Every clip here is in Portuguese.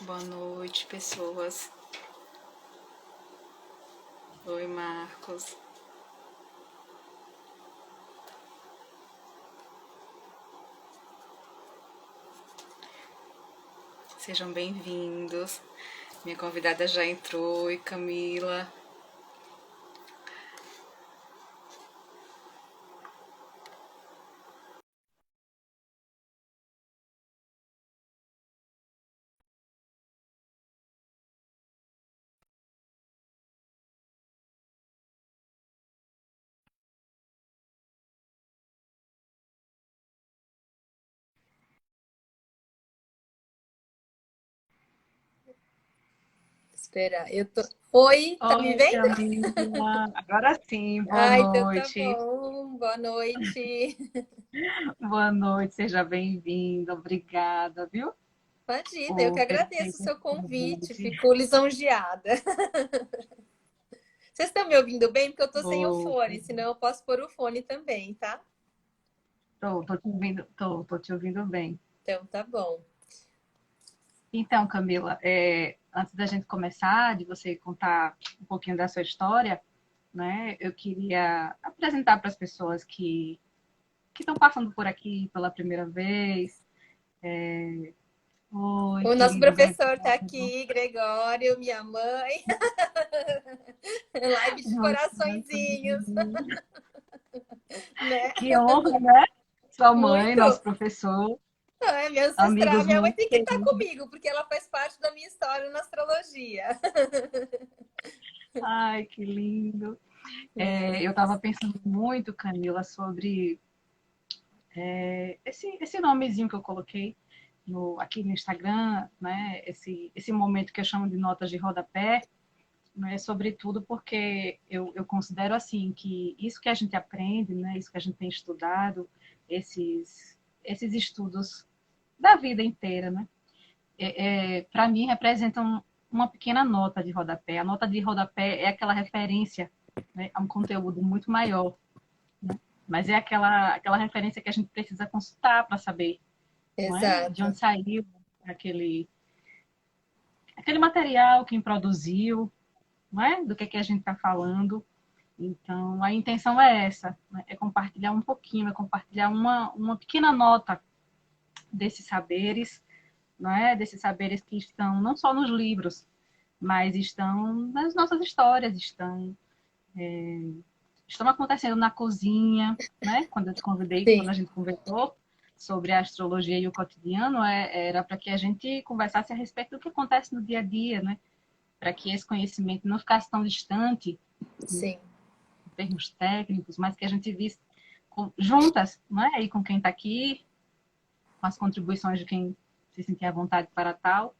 Boa noite, pessoas. Oi, Marcos. Sejam bem-vindos. Minha convidada já entrou. Oi, Camila. Espera, eu tô. Oi, tá me Oi, vendo? Camila. Agora sim, boa Ah, então tá noite. bom. Boa noite. Boa noite, seja bem-vinda. Obrigada, viu, Imagina, eu que por ter agradeço o feito seu esse convite. convite. Fico lisonjeada. Vocês estão me ouvindo bem? Porque eu tô sem o Vou- fone, senão eu posso pôr o fone também, tá? tô te ouvindo, tô te ouvindo bem. Então tá bom. Então, Camila, antes da gente começar, de você contar um pouquinho da sua história, né, eu queria apresentar para as pessoas que estão passando por aqui pela primeira vez. Oi, O nosso querido professor Gregório. tá aqui, Gregório, minha mãe. Live de coraçõezinhos, né? Que honra, né? Sua mãe, Muito. nosso professor, Não, é minha ancestral. amigos Minha mãe muito tem que estar queridos. comigo, porque ela faz parte da minha história na astrologia. Ai, que lindo. É. Eu estava pensando muito, Camila, sobre esse nomezinho que eu coloquei aqui no Instagram, né? Esse momento que eu chamo de notas de rodapé, né? Sobretudo porque eu considero assim que isso que a gente aprende, né? Isso que a gente tem estudado, esses estudos da vida inteira, né? Para mim, representam uma pequena nota de rodapé. A nota de rodapé é aquela referência, né, a um conteúdo muito maior, né? Mas é aquela referência que a gente precisa consultar para saber, não é? De Exato. onde saiu aquele material, quem produziu, não é? Do que a gente está falando. Então, a intenção é essa, né? É compartilhar um pouquinho, é compartilhar uma pequena nota desses saberes, não é? Desses saberes que estão não só nos livros, mas estão nas nossas histórias, estão acontecendo na cozinha, né? Quando eu te convidei, quando Sim, a gente conversou sobre a astrologia e o cotidiano, era para que a gente conversasse a respeito do que acontece no dia a dia, né? Para que esse conhecimento não ficasse tão distante, em sim. termos técnicos, mas que a gente visse juntas, né? E com quem está aqui, com as contribuições de quem se sentir à vontade para tal,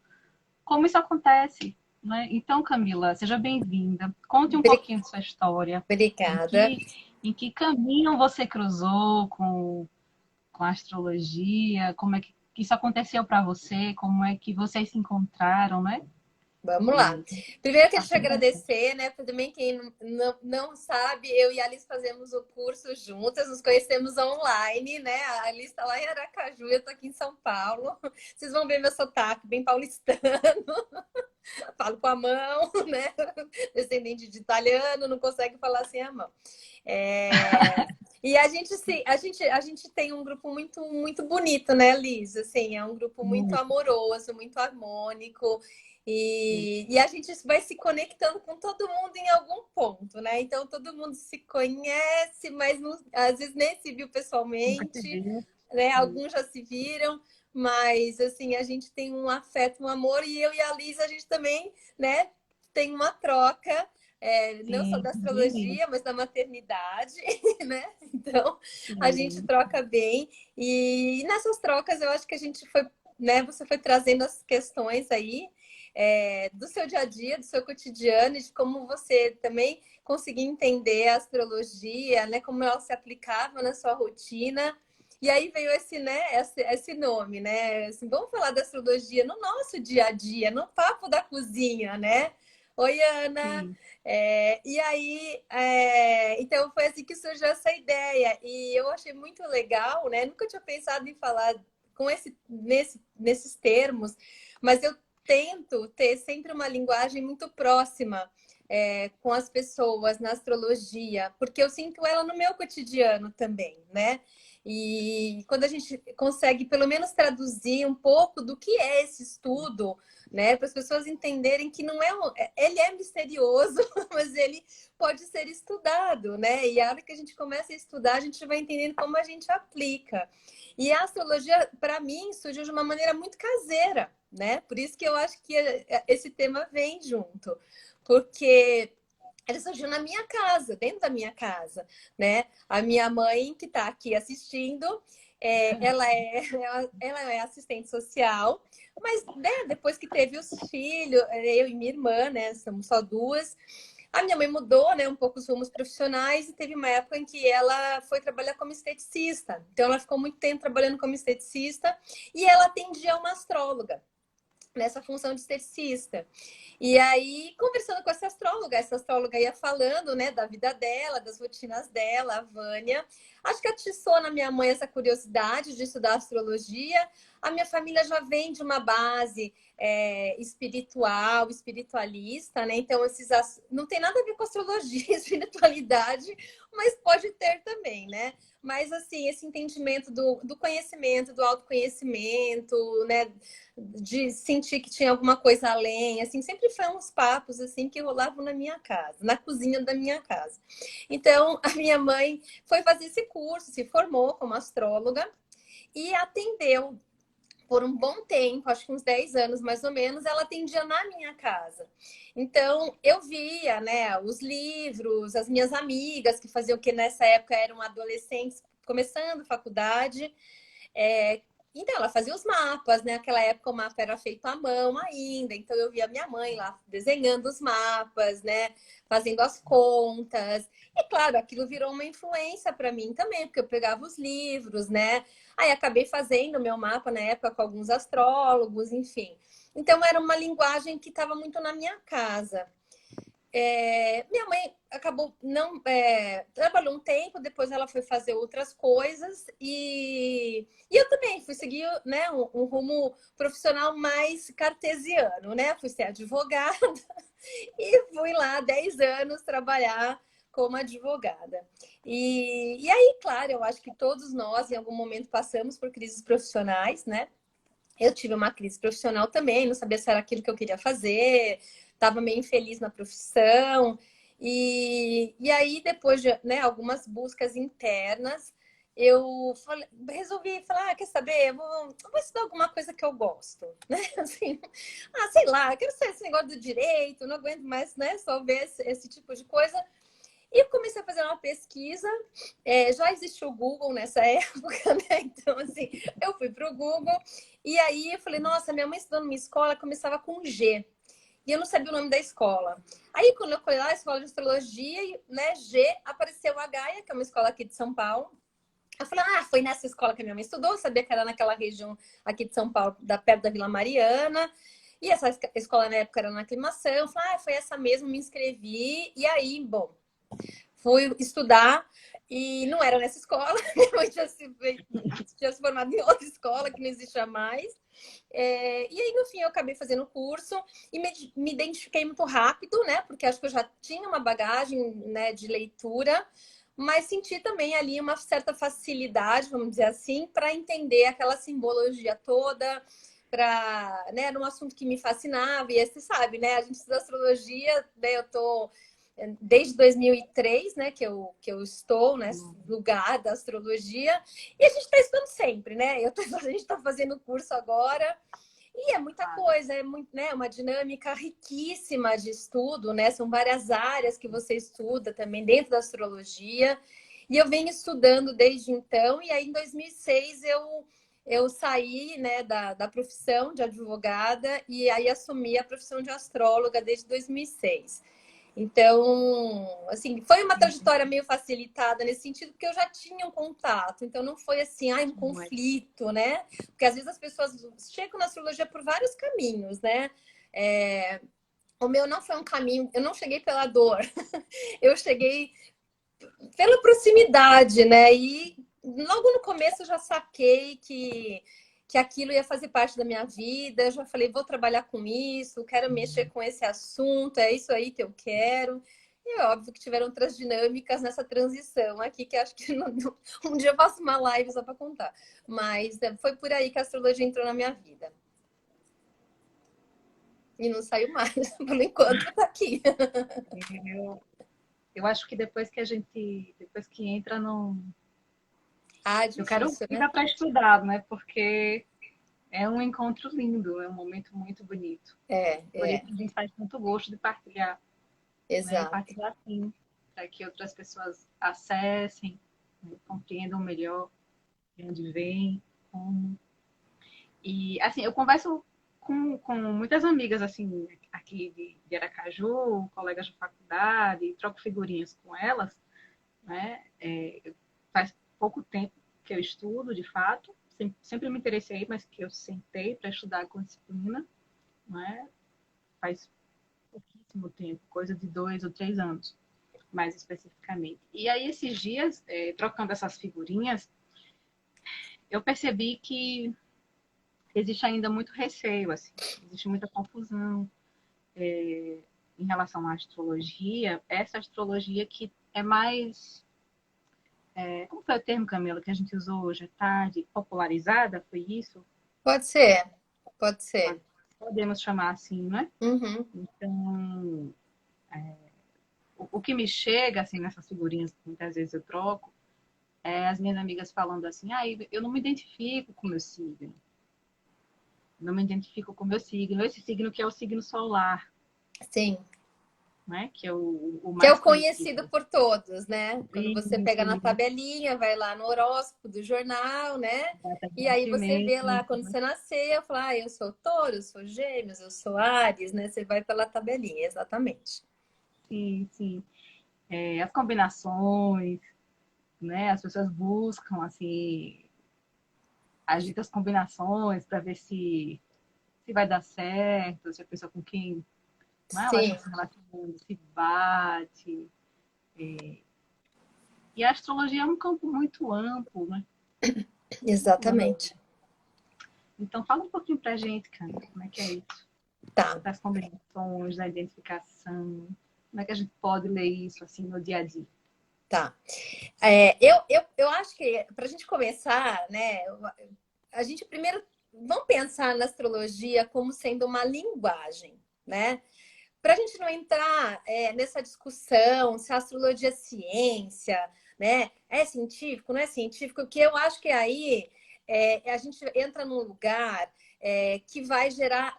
como isso acontece. Né? Então, Camila, seja bem-vinda. Conte um Obri- pouquinho de sua história. Em Obrigada. que, em que caminho você cruzou com a astrologia? Como é que isso aconteceu para você? Como é que vocês se encontraram, né? Vamos lá. E Primeiro, eu quero te partir daí. agradecer, né? Porque também quem não sabe, eu e a Alice fazemos o curso juntas, nos conhecemos online, né? A Alice está lá em Aracaju, eu tô aqui em São Paulo. Vocês vão ver meu sotaque bem paulistano, falo com a mão, né? Descendente de italiano, não consegue falar sem a mão. É... E a gente tem um grupo muito bonito, né, Liz? Assim, é um grupo muito Muito. amoroso, muito harmônico. E a gente vai se conectando com todo mundo em algum ponto, né? Então todo mundo se conhece, mas às vezes nem se viu Nunca te pessoalmente, vi. né? Alguns já se viram, mas assim, a gente tem um afeto, um amor, e eu e a Liz, a gente também, né, tem uma troca, não só Sim, da divino. astrologia, mas da maternidade, né? Então, a gente Sim, troca bem, e nessas trocas eu acho que a gente foi, né, você foi trazendo as questões aí, do seu dia a dia, do seu cotidiano, e de como você também conseguia entender a astrologia, né, como ela se aplicava na sua rotina. E aí veio esse, né, esse nome, né? Assim, vamos falar da astrologia no nosso dia a dia, no papo da cozinha, né? Oi, Ana. Sim. E aí, então foi assim que surgiu essa ideia. E eu achei muito legal, né? Nunca tinha pensado em falar nesses termos, mas eu tento ter sempre uma linguagem muito próxima com as pessoas na astrologia, porque eu sinto ela no meu cotidiano também, né? E quando a gente consegue pelo menos traduzir um pouco do que é esse estudo, né, para as pessoas entenderem que não é ele é misterioso, mas ele pode ser estudado, né? E a hora que a gente começa a estudar, a gente vai entendendo como a gente aplica. E a astrologia, para mim, surgiu de uma maneira muito caseira, né? Por isso que eu acho que esse tema vem junto, porque ele surgiu na minha casa, dentro da minha casa, né? A minha mãe, que está aqui assistindo, ela é assistente social, mas né, depois que teve os filhos, eu e minha irmã, né? Somos só duas. A minha mãe mudou, né, um pouco os rumos profissionais e teve uma época em que ela foi trabalhar como esteticista. Então, ela ficou muito tempo trabalhando como esteticista e ela atendia uma astróloga nessa função de esteticista. E aí, conversando com essa astróloga ia falando, né, da vida dela, das rotinas dela, a Vânia. Acho que atiçou na minha mãe essa curiosidade de estudar astrologia. A minha família já vem de uma base espiritual, espiritualista, né? Então, não tem nada a ver com astrologia e espiritualidade, mas pode ter também, né? Mas, assim, esse entendimento do conhecimento, do autoconhecimento, né? De sentir que tinha alguma coisa além, assim, sempre foi uns papos, assim, que rolavam na minha casa, na cozinha da minha casa. Então, a minha mãe foi fazer esse curso, se formou como astróloga e atendeu por um bom tempo, acho que uns 10 anos mais ou menos, ela atendia na minha casa. Então, eu via, né, os livros, as minhas amigas que faziam o que nessa época eram adolescentes começando faculdade. Então, ela fazia os mapas, né? Naquela época o mapa era feito à mão ainda, então eu via minha mãe lá desenhando os mapas, né? Fazendo as contas. E claro, aquilo virou uma influência para mim também, porque eu pegava os livros, né? Aí acabei fazendo o meu mapa na época com alguns astrólogos, enfim. Então era uma linguagem que estava muito na minha casa. Minha mãe acabou não trabalhou um tempo, depois ela foi fazer outras coisas e eu também fui seguir, né, um rumo profissional mais cartesiano, né? Fui ser advogada e fui lá 10 anos trabalhar como advogada. E aí, claro, eu acho que todos nós em algum momento passamos por crises profissionais, né? Eu tive uma crise profissional também, não sabia se era aquilo que eu queria fazer, estava meio infeliz na profissão. E aí, depois de né, algumas buscas internas, resolvi falar, quer saber, eu vou estudar alguma coisa que eu gosto, né? Assim, sei lá, quero ser esse negócio do direito, não aguento mais, né, só ver esse tipo de coisa. E eu comecei a fazer uma pesquisa, já existia o Google nessa época, né? Então, assim, eu fui para o Google e aí eu falei, nossa, minha mãe estudou numa escola que começava com G. E eu não sabia o nome da escola. Aí, quando eu fui lá, a escola de astrologia, né, G, apareceu a Gaia, que é uma escola aqui de São Paulo. Eu falei, foi nessa escola que a minha mãe estudou, eu sabia que era naquela região aqui de São Paulo, perto da Vila Mariana. E essa escola na época era na Aclimação. Eu falei, foi essa mesmo, me inscrevi. E aí, bom, fui estudar e não era nessa escola. Minha mãe tinha se formado em outra escola que não existia mais. E aí, no fim, eu acabei fazendo o curso e me identifiquei muito rápido, né? Porque acho que eu já tinha uma bagagem, né, de leitura, mas senti também ali uma certa facilidade, vamos dizer assim, para entender aquela simbologia toda, né, era um assunto que me fascinava, e você sabe, né? A gente estuda astrologia, né? Eu tô desde 2003, né, que eu estou nesse lugar da astrologia, e a gente está estudando sempre, né? A gente está fazendo curso agora, e é muita coisa, é muito, né, uma dinâmica riquíssima de estudo, né? São várias áreas que você estuda também dentro da astrologia, e eu venho estudando desde então, e aí em 2006 eu saí, né, da profissão de advogada e aí assumi a profissão de astróloga desde 2006. Então, assim, foi uma trajetória meio facilitada nesse sentido, porque eu já tinha um contato. Então, não foi assim, um conflito, né? Porque às vezes as pessoas chegam na astrologia por vários caminhos, né? O meu não foi um caminho, eu não cheguei pela dor, eu cheguei pela proximidade, né? E logo no começo eu já saquei que aquilo ia fazer parte da minha vida. Eu já falei, vou trabalhar com isso, quero mexer com esse assunto, é isso aí que eu quero. E é óbvio que tiveram outras dinâmicas nessa transição aqui, que acho que um dia eu faço uma live só para contar. Mas foi por aí que a astrologia entrou na minha vida. E não saiu mais, por enquanto tá aqui. Eu, eu acho que depois que entra no... Ah, Eu quero difícil, né? ir para estudar, né? Porque é um encontro lindo, é um momento muito bonito. Por isso É, a gente faz tanto gosto de partilhar, né? E exato. partilhar assim, para que outras pessoas acessem, né? Compreendam melhor de onde vem, como. E assim, eu converso com muitas amigas assim aqui de Aracaju, colegas de faculdade, troco figurinhas com elas, né? Faz pouco tempo que eu estudo, de fato, sempre me interessei, mas que eu sentei para estudar com disciplina, né? Faz pouquíssimo tempo, coisa de 2 ou 3 anos, mais especificamente. E aí, esses dias, trocando essas figurinhas, eu percebi que existe ainda muito receio, assim, existe muita confusão em relação à astrologia, essa astrologia que é mais, como foi o termo, Camila, que a gente usou hoje à tarde? Popularizada, foi isso? Pode ser, pode ser. Podemos chamar assim, né? Uhum. Então, o que me chega, assim, nessas figurinhas que muitas vezes eu troco, é as minhas amigas falando assim, eu não me identifico com o meu signo. Não me identifico com o meu signo. Esse signo que é o signo solar, Sim. né? Que é o Que é mais o conhecido conhecido. por todos, né? Quando você Isso, pega na isso. tabelinha, vai lá no horóscopo do jornal, né? Data de E aí você vê lá nascimento, quando né? você nasceu, fala, eu sou touro, eu sou gêmeos, eu sou Áries, né? Você vai pela tabelinha, exatamente. Sim, sim. As combinações, né? As pessoas buscam, assim, agitam as combinações para ver se vai dar certo, se a pessoa com quem, não é, ela Sim, está se relacionando, se bate. E a astrologia é um campo muito amplo, né? Muito amplo. exatamente. Então, fala um pouquinho pra gente, cara, como é que é isso? Tá, Das combinações, da identificação, como é que a gente pode ler isso, assim, no dia a dia? tá. Eu acho que para a gente começar, né? A gente primeiro vamos pensar na astrologia como sendo uma linguagem, né? Para a gente não entrar nessa discussão se a astrologia é ciência, né? É científico, não é científico, que eu acho que aí a gente entra num lugar que vai gerar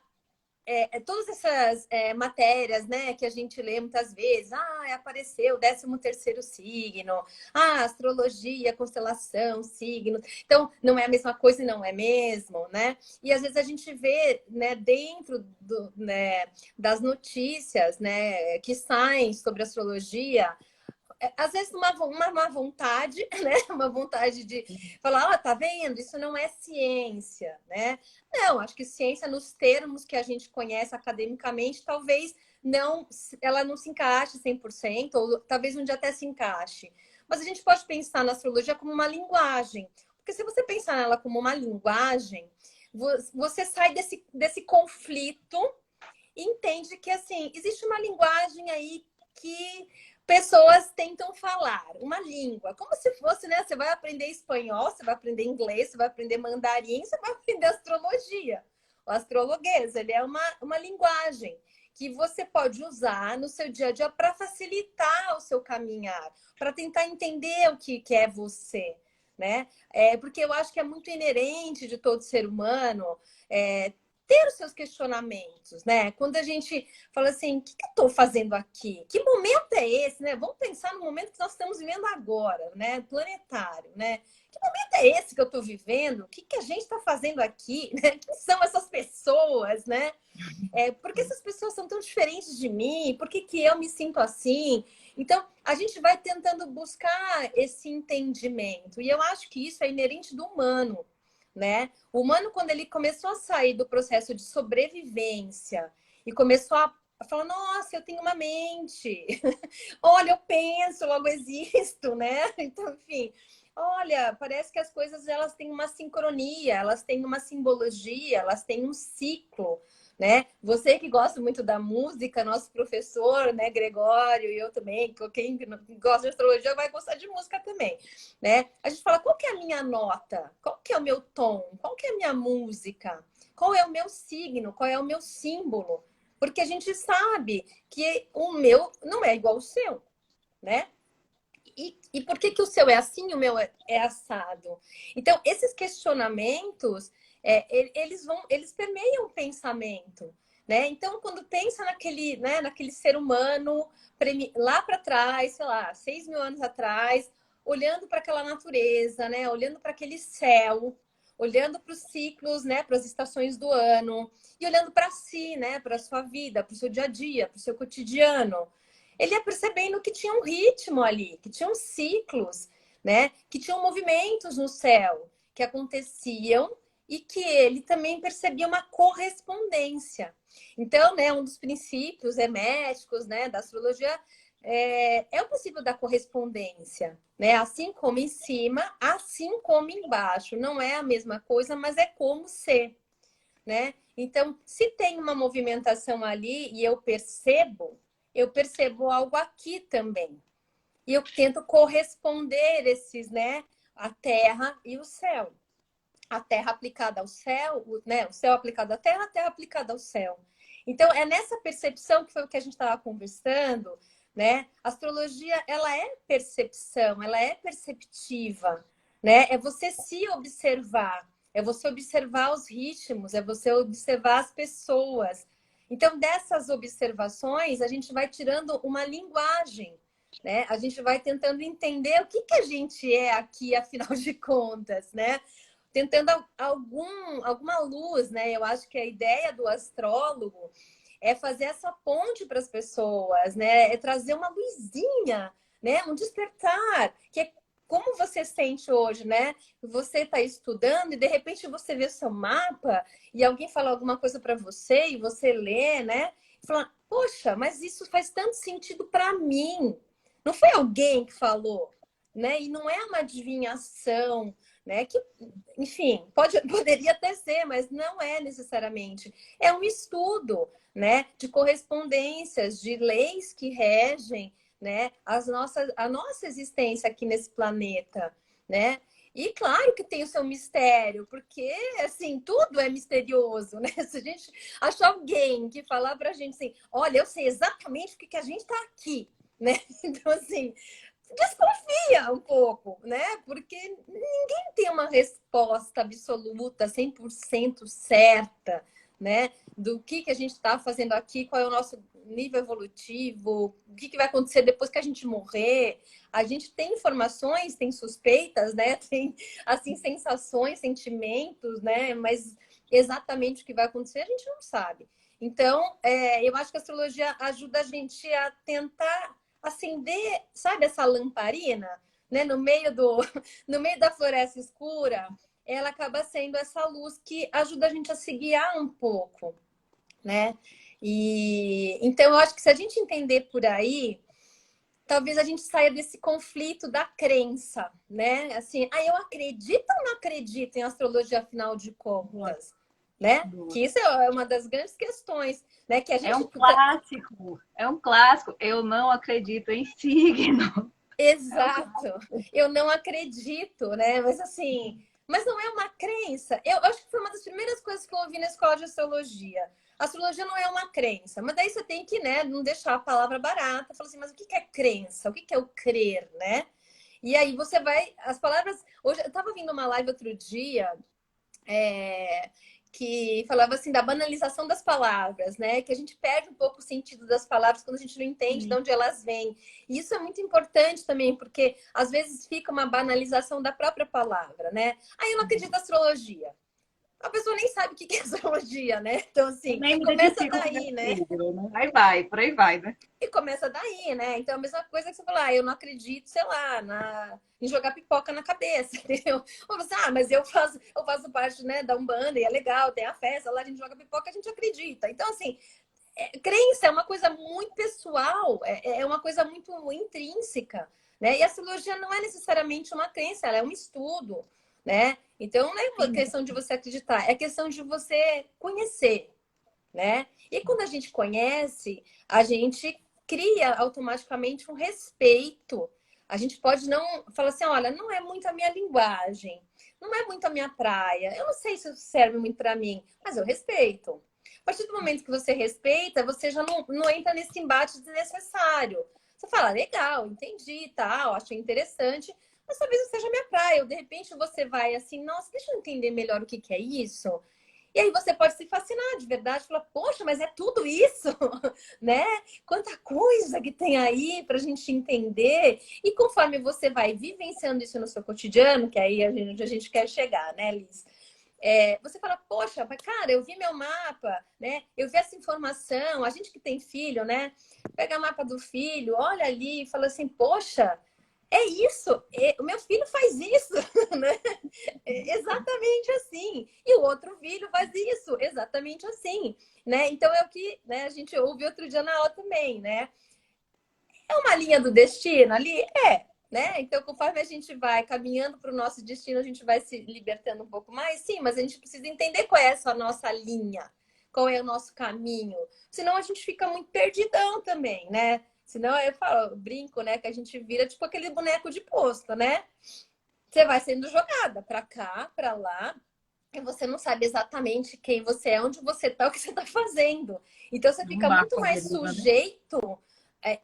todas essas matérias, né, que a gente lê muitas vezes, apareceu o 13º signo, astrologia, constelação, signo. Então, não é a mesma coisa e não é mesmo, né? E às vezes a gente vê, né, dentro das notícias, né, que saem sobre astrologia, às vezes uma má vontade, né? Uma vontade de falar, tá vendo? Isso não é ciência, né? Não, acho que ciência nos termos que a gente conhece academicamente, talvez ela não se encaixe 100%, ou talvez um dia até se encaixe. Mas a gente pode pensar na astrologia como uma linguagem. Porque se você pensar nela como uma linguagem, você sai desse conflito e entende que, assim, existe uma linguagem aí que pessoas tentam falar, uma língua, como se fosse, né? Você vai aprender espanhol, você vai aprender inglês, você vai aprender mandarim, você vai aprender astrologia. O astrologuês, ele é uma linguagem que você pode usar no seu dia a dia para facilitar o seu caminhar, para tentar entender o que é você, né? Porque eu acho que é muito inerente de todo ser humano ter os seus questionamentos, né? Quando a gente fala assim, o que eu estou fazendo aqui? Que momento é esse, né? Vamos pensar no momento que nós estamos vivendo agora, né? Planetário, né? Que momento é esse que eu estou vivendo? O que a gente está fazendo aqui? Né? Quem são essas pessoas, né? Por que essas pessoas são tão diferentes de mim? Por que eu me sinto assim? Então, a gente vai tentando buscar esse entendimento. E eu acho que isso é inerente do humano, né? O humano, quando ele começou a sair do processo de sobrevivência e começou a fala, nossa, eu tenho uma mente. Olha, eu penso, logo existo, né? Então, enfim, olha, parece que as coisas elas têm uma sincronia, elas têm uma simbologia, elas têm um ciclo, né? Você que gosta muito da música, nosso professor, né, Gregório, e eu também, quem gosta de astrologia vai gostar de música também, né? A gente fala, qual que é a minha nota? Qual que é o meu tom? Qual que é a minha música? Qual é o meu signo? Qual é o meu símbolo? Porque a gente sabe que o meu não é igual ao seu, né? E por que, que o seu é assim e o meu é assado? Então, esses questionamentos, eles permeiam o pensamento, né? Então, quando pensa naquele, né, naquele ser humano lá para trás, sei lá, 6.000 anos atrás, olhando para aquela natureza, né? Olhando para aquele céu, olhando para os ciclos, né? Para as estações do ano e olhando para si, né? Para a sua vida, para o seu dia a dia, para o seu cotidiano, ele ia percebendo que tinha um ritmo ali, que tinham ciclos, né? Que tinham movimentos no céu que aconteciam e que ele também percebia uma correspondência. Então, né, um dos princípios herméticos, né, da astrologia é o princípio da correspondência, né? Assim como em cima, assim como embaixo. Não é a mesma coisa, mas é como ser, né? Então, se tem uma movimentação ali e eu percebo algo aqui também. E eu tento corresponder esses, né? A terra e o céu. A terra aplicada ao céu, né? O céu aplicado à terra, a terra aplicada ao céu. Então, é nessa percepção que foi o que a gente estava conversando, né? A astrologia, ela é percepção, ela é perceptiva, né? É você se observar, é você observar os ritmos, é você observar as pessoas. Então, dessas observações, a gente vai tirando uma linguagem, né? A gente vai tentando entender o que que a gente é aqui, afinal de contas, né? Tentando alguma luz, né? Eu acho que a ideia do astrólogo é fazer essa ponte para as pessoas, né? É trazer uma luzinha, né? Um despertar, que é como você sente hoje, né? Você está estudando e de repente você vê seu mapa e alguém fala alguma coisa para você e você lê, né? E fala, poxa, mas isso faz tanto sentido para mim. Não foi alguém que falou, né? E não é uma adivinhação, né? Que, enfim, poderia até ser, mas não é necessariamente. É um estudo, né? De correspondências, de leis que regem, né? A nossa existência aqui nesse planeta, né? E claro que tem o seu mistério, porque assim, tudo é misterioso, né? Se a gente achar alguém que falar pra gente assim, olha, eu sei exatamente porque que a gente tá aqui, né? Então, assim, desconfia um pouco, né? Porque ninguém tem uma resposta absoluta, 100% certa, né? Do que a gente está fazendo aqui, qual é o nosso nível evolutivo, o que vai acontecer depois que a gente morrer. A gente tem informações, tem suspeitas, né? Tem, assim, sensações, sentimentos, né? Mas exatamente o que vai acontecer a gente não sabe. Então, eu acho que a astrologia ajuda a gente a tentar acender, sabe essa lamparina, né, no meio da floresta escura, ela acaba sendo essa luz que ajuda a gente a se guiar um pouco, né? E então eu acho que se a gente entender por aí, talvez a gente saia desse conflito da crença, né? Assim, eu acredito ou não acredito em astrologia, afinal de Boa, contas, né? boa. Que isso é uma das grandes questões, né? Que a É gente um clássico, é um clássico. Eu não acredito em signo. É um exato. clássico. Eu não acredito, né? Mas assim, mas não é uma crença. Eu acho que foi uma das primeiras coisas que eu ouvi na escola de astrologia. A astrologia não é uma crença, mas daí você tem que, né, não deixar a palavra barata. Falar assim, mas o que é crença? O que é o crer, né? E aí você vai, as palavras. Hoje eu estava vendo uma live outro dia, é, que falava assim da banalização das palavras, né? Que a gente perde um pouco o sentido das palavras quando a gente não entende de Sim. onde elas vêm. E isso é muito importante também, porque às vezes fica uma banalização da própria palavra, né? Aí eu não acredito na astrologia. A pessoa nem sabe o que é astrologia, né? Então, Eu assim, nem me começa identifico com daí, esse né? signo, né? Aí vai, por aí vai, né? E começa daí, né? Então, a mesma coisa que você falar, eu não acredito, sei lá, em jogar pipoca na cabeça, entendeu? Ou você, mas eu faço parte, né, da Umbanda e é legal, tem a festa, lá a gente joga pipoca, a gente acredita. Então, assim, crença é uma coisa muito pessoal, é uma coisa muito intrínseca, né? E a astrologia não é necessariamente uma crença, ela é um estudo, né? Então não é uma Sim. questão de você acreditar, é questão de você conhecer, né? E quando a gente conhece, a gente cria automaticamente um respeito. A gente pode não falar assim, olha, não é muito a minha linguagem, não é muito a minha praia, eu não sei se isso serve muito para mim, mas eu respeito. A partir do momento que você respeita, você já não entra nesse embate desnecessário. Você fala, legal, entendi, tal, achei interessante, mas talvez não seja a minha praia. Ou de repente você vai assim, nossa, deixa eu entender melhor o que que é isso. E aí você pode se fascinar de verdade, falar, poxa, mas é tudo isso, né? Quanta coisa que tem aí para a gente entender. E conforme você vai vivenciando isso no seu cotidiano, que aí a gente quer chegar, né, Liz? Você fala, poxa, mas cara, eu vi meu mapa, né? Eu vi essa informação, a gente que tem filho, né? Pega o mapa do filho, olha ali e fala assim, poxa, é isso, o meu filho faz isso, né? Exatamente assim. E o outro filho faz isso, exatamente assim, né? Então é o que, né, a gente ouve outro dia na aula também, né? É uma linha do destino ali? Né? Então, conforme a gente vai caminhando para o nosso destino, a gente vai se libertando um pouco mais, sim, mas a gente precisa entender qual é essa nossa linha, qual é o nosso caminho. Senão a gente fica muito perdidão também, né? Senão eu falo, eu brinco, né? Que a gente vira tipo aquele boneco de posto, né? Você vai sendo jogada para cá, para lá, e você não sabe exatamente quem você é, onde você está, o que você está fazendo. Então você Um fica muito barco à mais deriva, né? sujeito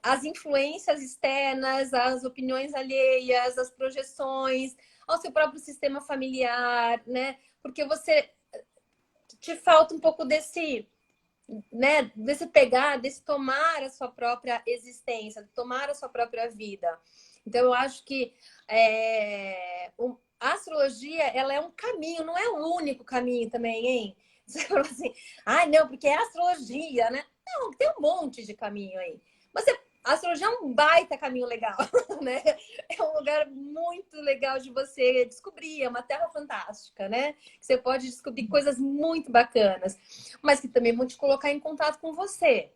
às influências externas, às opiniões alheias, às projeções, ao seu próprio sistema familiar, né? Porque você te falta um pouco desse, né, desse pegar, desse tomar a sua própria existência, tomar a sua própria vida. Então, eu acho que a astrologia, ela é um caminho, não é o único caminho também, hein? Você fala assim, não, porque é astrologia, né? Não, tem um monte de caminho aí. Mas a astrologia é um baita caminho legal, né? É um lugar muito legal de você descobrir, é uma terra fantástica, né? Você pode descobrir coisas muito bacanas, mas que também vão te colocar em contato com você,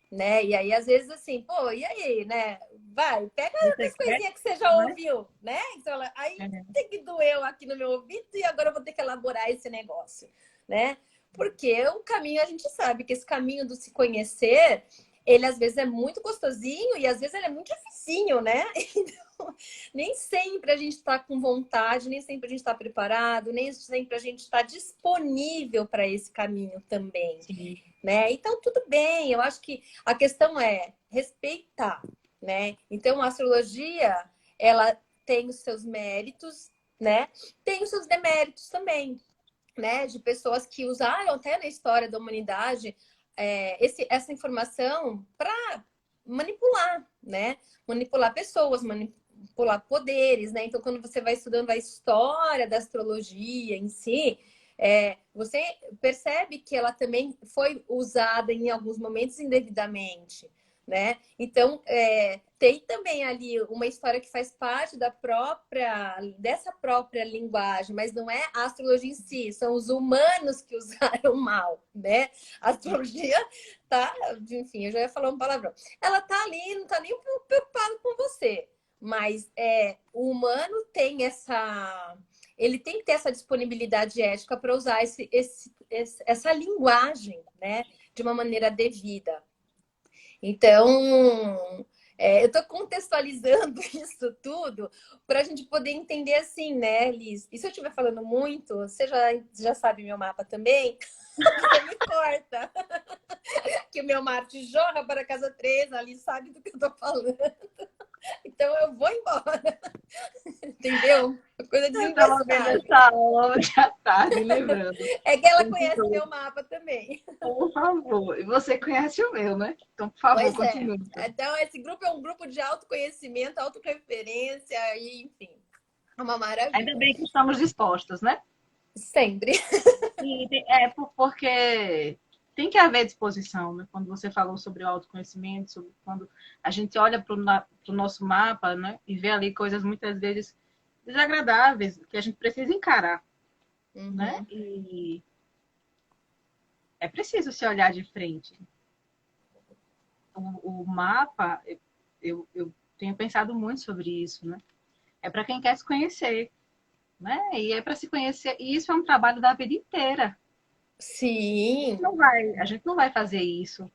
né? E aí, às vezes, assim, pô, e aí, né? Vai, pega Você as quer, coisinhas que você já né? ouviu, né? Então, aí É. tem que doeu aqui no meu ouvido e agora eu vou ter que elaborar esse negócio, né? Porque o caminho, a gente sabe que esse caminho do se conhecer, ele às vezes é muito gostosinho e às vezes ele é muito dificinho, né? Então, nem sempre a gente está com vontade, nem sempre a gente está preparado, nem sempre a gente está disponível para esse caminho também, Sim. né? Então, tudo bem, eu acho que a questão é respeitar, né? Então, a astrologia, ela tem os seus méritos, né? Tem os seus deméritos também, né? De pessoas que usaram até na história da humanidade essa informação para manipular, né? Manipular pessoas, manipular poderes, né? Então, quando você vai estudando a história da astrologia em si, você percebe que ela também foi usada em alguns momentos indevidamente, né? Então, tem também ali uma história que faz parte dessa própria linguagem, mas não é a astrologia em si, são os humanos que usaram mal, né? A astrologia tá, enfim, eu já ia falar um palavrão. Ela tá ali, não tá nem preocupado com você, mas o humano tem ele tem que ter essa disponibilidade ética para usar essa linguagem, né, de uma maneira devida. Então, eu estou contextualizando isso tudo para a gente poder entender assim, né, Liz? E se eu estiver falando muito, você já sabe meu mapa também, você me corta. Que o meu Marte jorra para a casa 3, ali sabe do que eu estou falando. Então eu vou embora. Entendeu? Coisa Eu estava vendo desnecessária. essa aula hoje à tarde, lembrando. É que ela conhece Continue, meu mapa também. por favor. E você conhece o meu, né? Então, por favor, Pois é. continue. Então, esse grupo é um grupo de autoconhecimento, autorreferência e, enfim, é uma Ainda maravilha. bem que estamos dispostas, né? Sempre. Porque tem que haver disposição, né? Quando você falou sobre o autoconhecimento, sobre quando a gente olha para o nosso mapa, né? E vê ali coisas muitas vezes desagradáveis que a gente precisa encarar, né? Uhum. E é preciso se olhar de frente, o mapa, eu tenho pensado muito sobre isso, né? É para quem quer se conhecer, né? E é para se conhecer, e isso é um trabalho da vida inteira. Sim, A gente não vai fazer isso,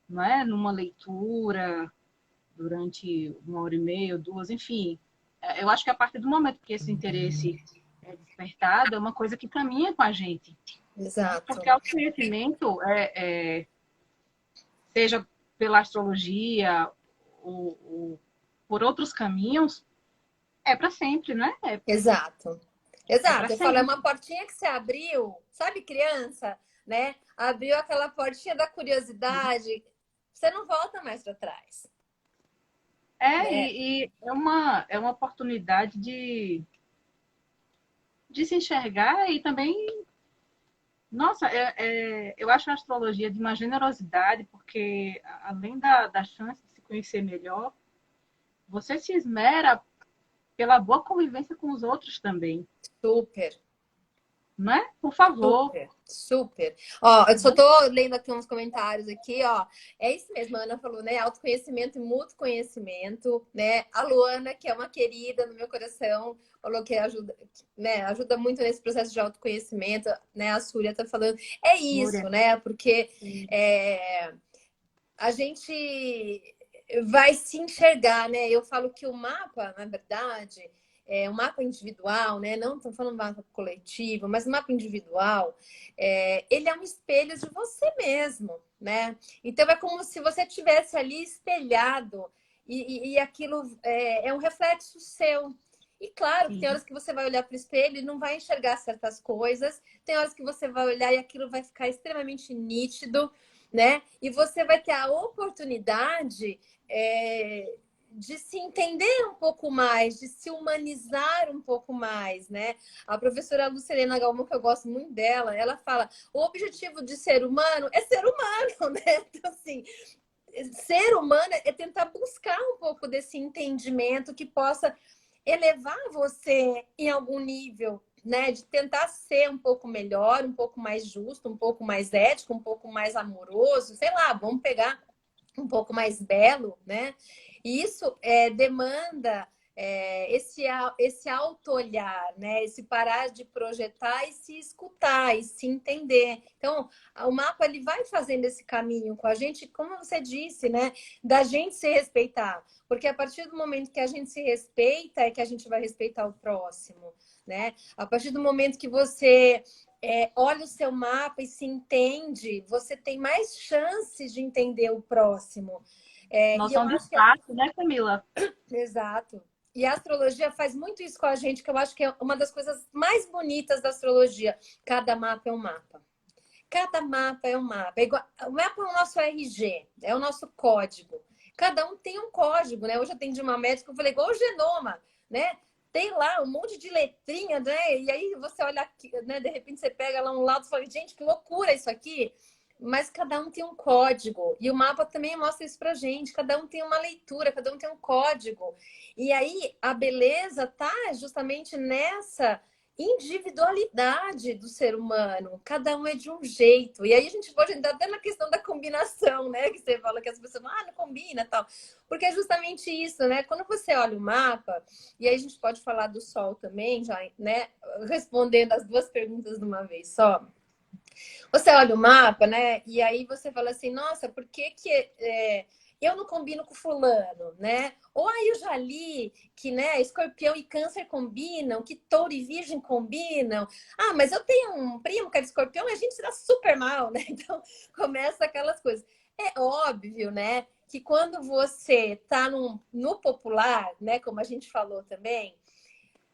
não é? Numa leitura, durante 1 hora e meia, 2, enfim. Eu acho que a partir do momento que esse interesse é despertado, é uma coisa que caminha com a gente, né? exato. Porque o conhecimento, seja pela astrologia ou por outros caminhos, é para sempre, né? Exato. É para Exato. Eu falo, é sempre. uma portinha que você abriu, sabe, criança, né? Abriu aquela portinha da curiosidade, você não volta mais para trás, né? E é uma oportunidade de se enxergar e também, nossa, eu acho a astrologia de uma generosidade, porque além da chance de se conhecer melhor, você se esmera pela boa convivência com os outros também, Super. não é? Por favor. Super, super. Ó, eu só Né? tô lendo aqui uns comentários aqui, ó. É isso mesmo, a Ana falou, né? Autoconhecimento e mútuo conhecimento, né? A Luana, que é uma querida no meu coração, falou que ajuda, né? Ajuda muito nesse processo de autoconhecimento, né? A Súria tá falando. É isso, Núria. né? Porque a gente vai se enxergar, né? Eu falo que o mapa, na verdade, é um mapa individual, né? Não estou falando mapa coletivo, mas o mapa individual, ele é um espelho de você mesmo, né? Então é como se você tivesse ali espelhado e aquilo é um reflexo seu. E claro que tem Sim. horas que você vai olhar para o espelho e não vai enxergar certas coisas, tem horas que você vai olhar e aquilo vai ficar extremamente nítido, né? E você vai ter a oportunidade de se entender um pouco mais, de se humanizar um pouco mais, né? A professora Lucilena Galvão, que eu gosto muito dela, ela fala: o objetivo de ser humano é ser humano, né? Então, assim, ser humano é tentar buscar um pouco desse entendimento que possa elevar você em algum nível, né? De tentar ser um pouco melhor, um pouco mais justo, um pouco mais ético, um pouco mais amoroso, sei lá, vamos pegar um pouco mais belo, né? E isso demanda esse auto-olhar, né? Esse parar de projetar e se escutar e se entender. Então, o mapa ele vai fazendo esse caminho com a gente, como você disse, né? Da gente se respeitar. Porque a partir do momento que a gente se respeita, é que a gente vai respeitar o próximo, né? A partir do momento que você olha o seu mapa e se entende, você tem mais chances de entender o próximo. E eu Noção de acho que espaço, né, Camila? exato. E a astrologia faz muito isso com a gente, que eu acho que é uma das coisas mais bonitas da astrologia. Cada mapa é um mapa. Cada mapa é um mapa. O mapa é o nosso RG, é o nosso código. Cada um tem um código, né? Hoje eu atendi uma médica, eu falei, igual o genoma, né? Tem lá um monte de letrinha, né? E aí você olha aqui, né? De repente você pega lá um lado e fala, gente, que loucura isso aqui. Mas cada um tem um código. E o mapa também mostra isso pra gente. Cada um tem uma leitura, cada um tem um código. E aí a beleza tá justamente nessa individualidade do ser humano. Cada um é de um jeito. E aí a gente pode entrar até na questão da combinação, né? Que você fala que as pessoas não combina tal. Porque é justamente isso, né? Quando você olha o mapa, e aí a gente pode falar do sol também, já, né? Respondendo as duas perguntas de uma vez só. Você olha o mapa, né? E aí você fala assim, nossa, por que eu não combino com fulano, né? Ou aí eu já li que, né, escorpião e câncer combinam, que touro e virgem combinam. Ah, mas eu tenho um primo que é de escorpião e a gente se dá super mal, né? Então, começa aquelas coisas. É óbvio, né, que quando você tá no popular, né, como a gente falou também,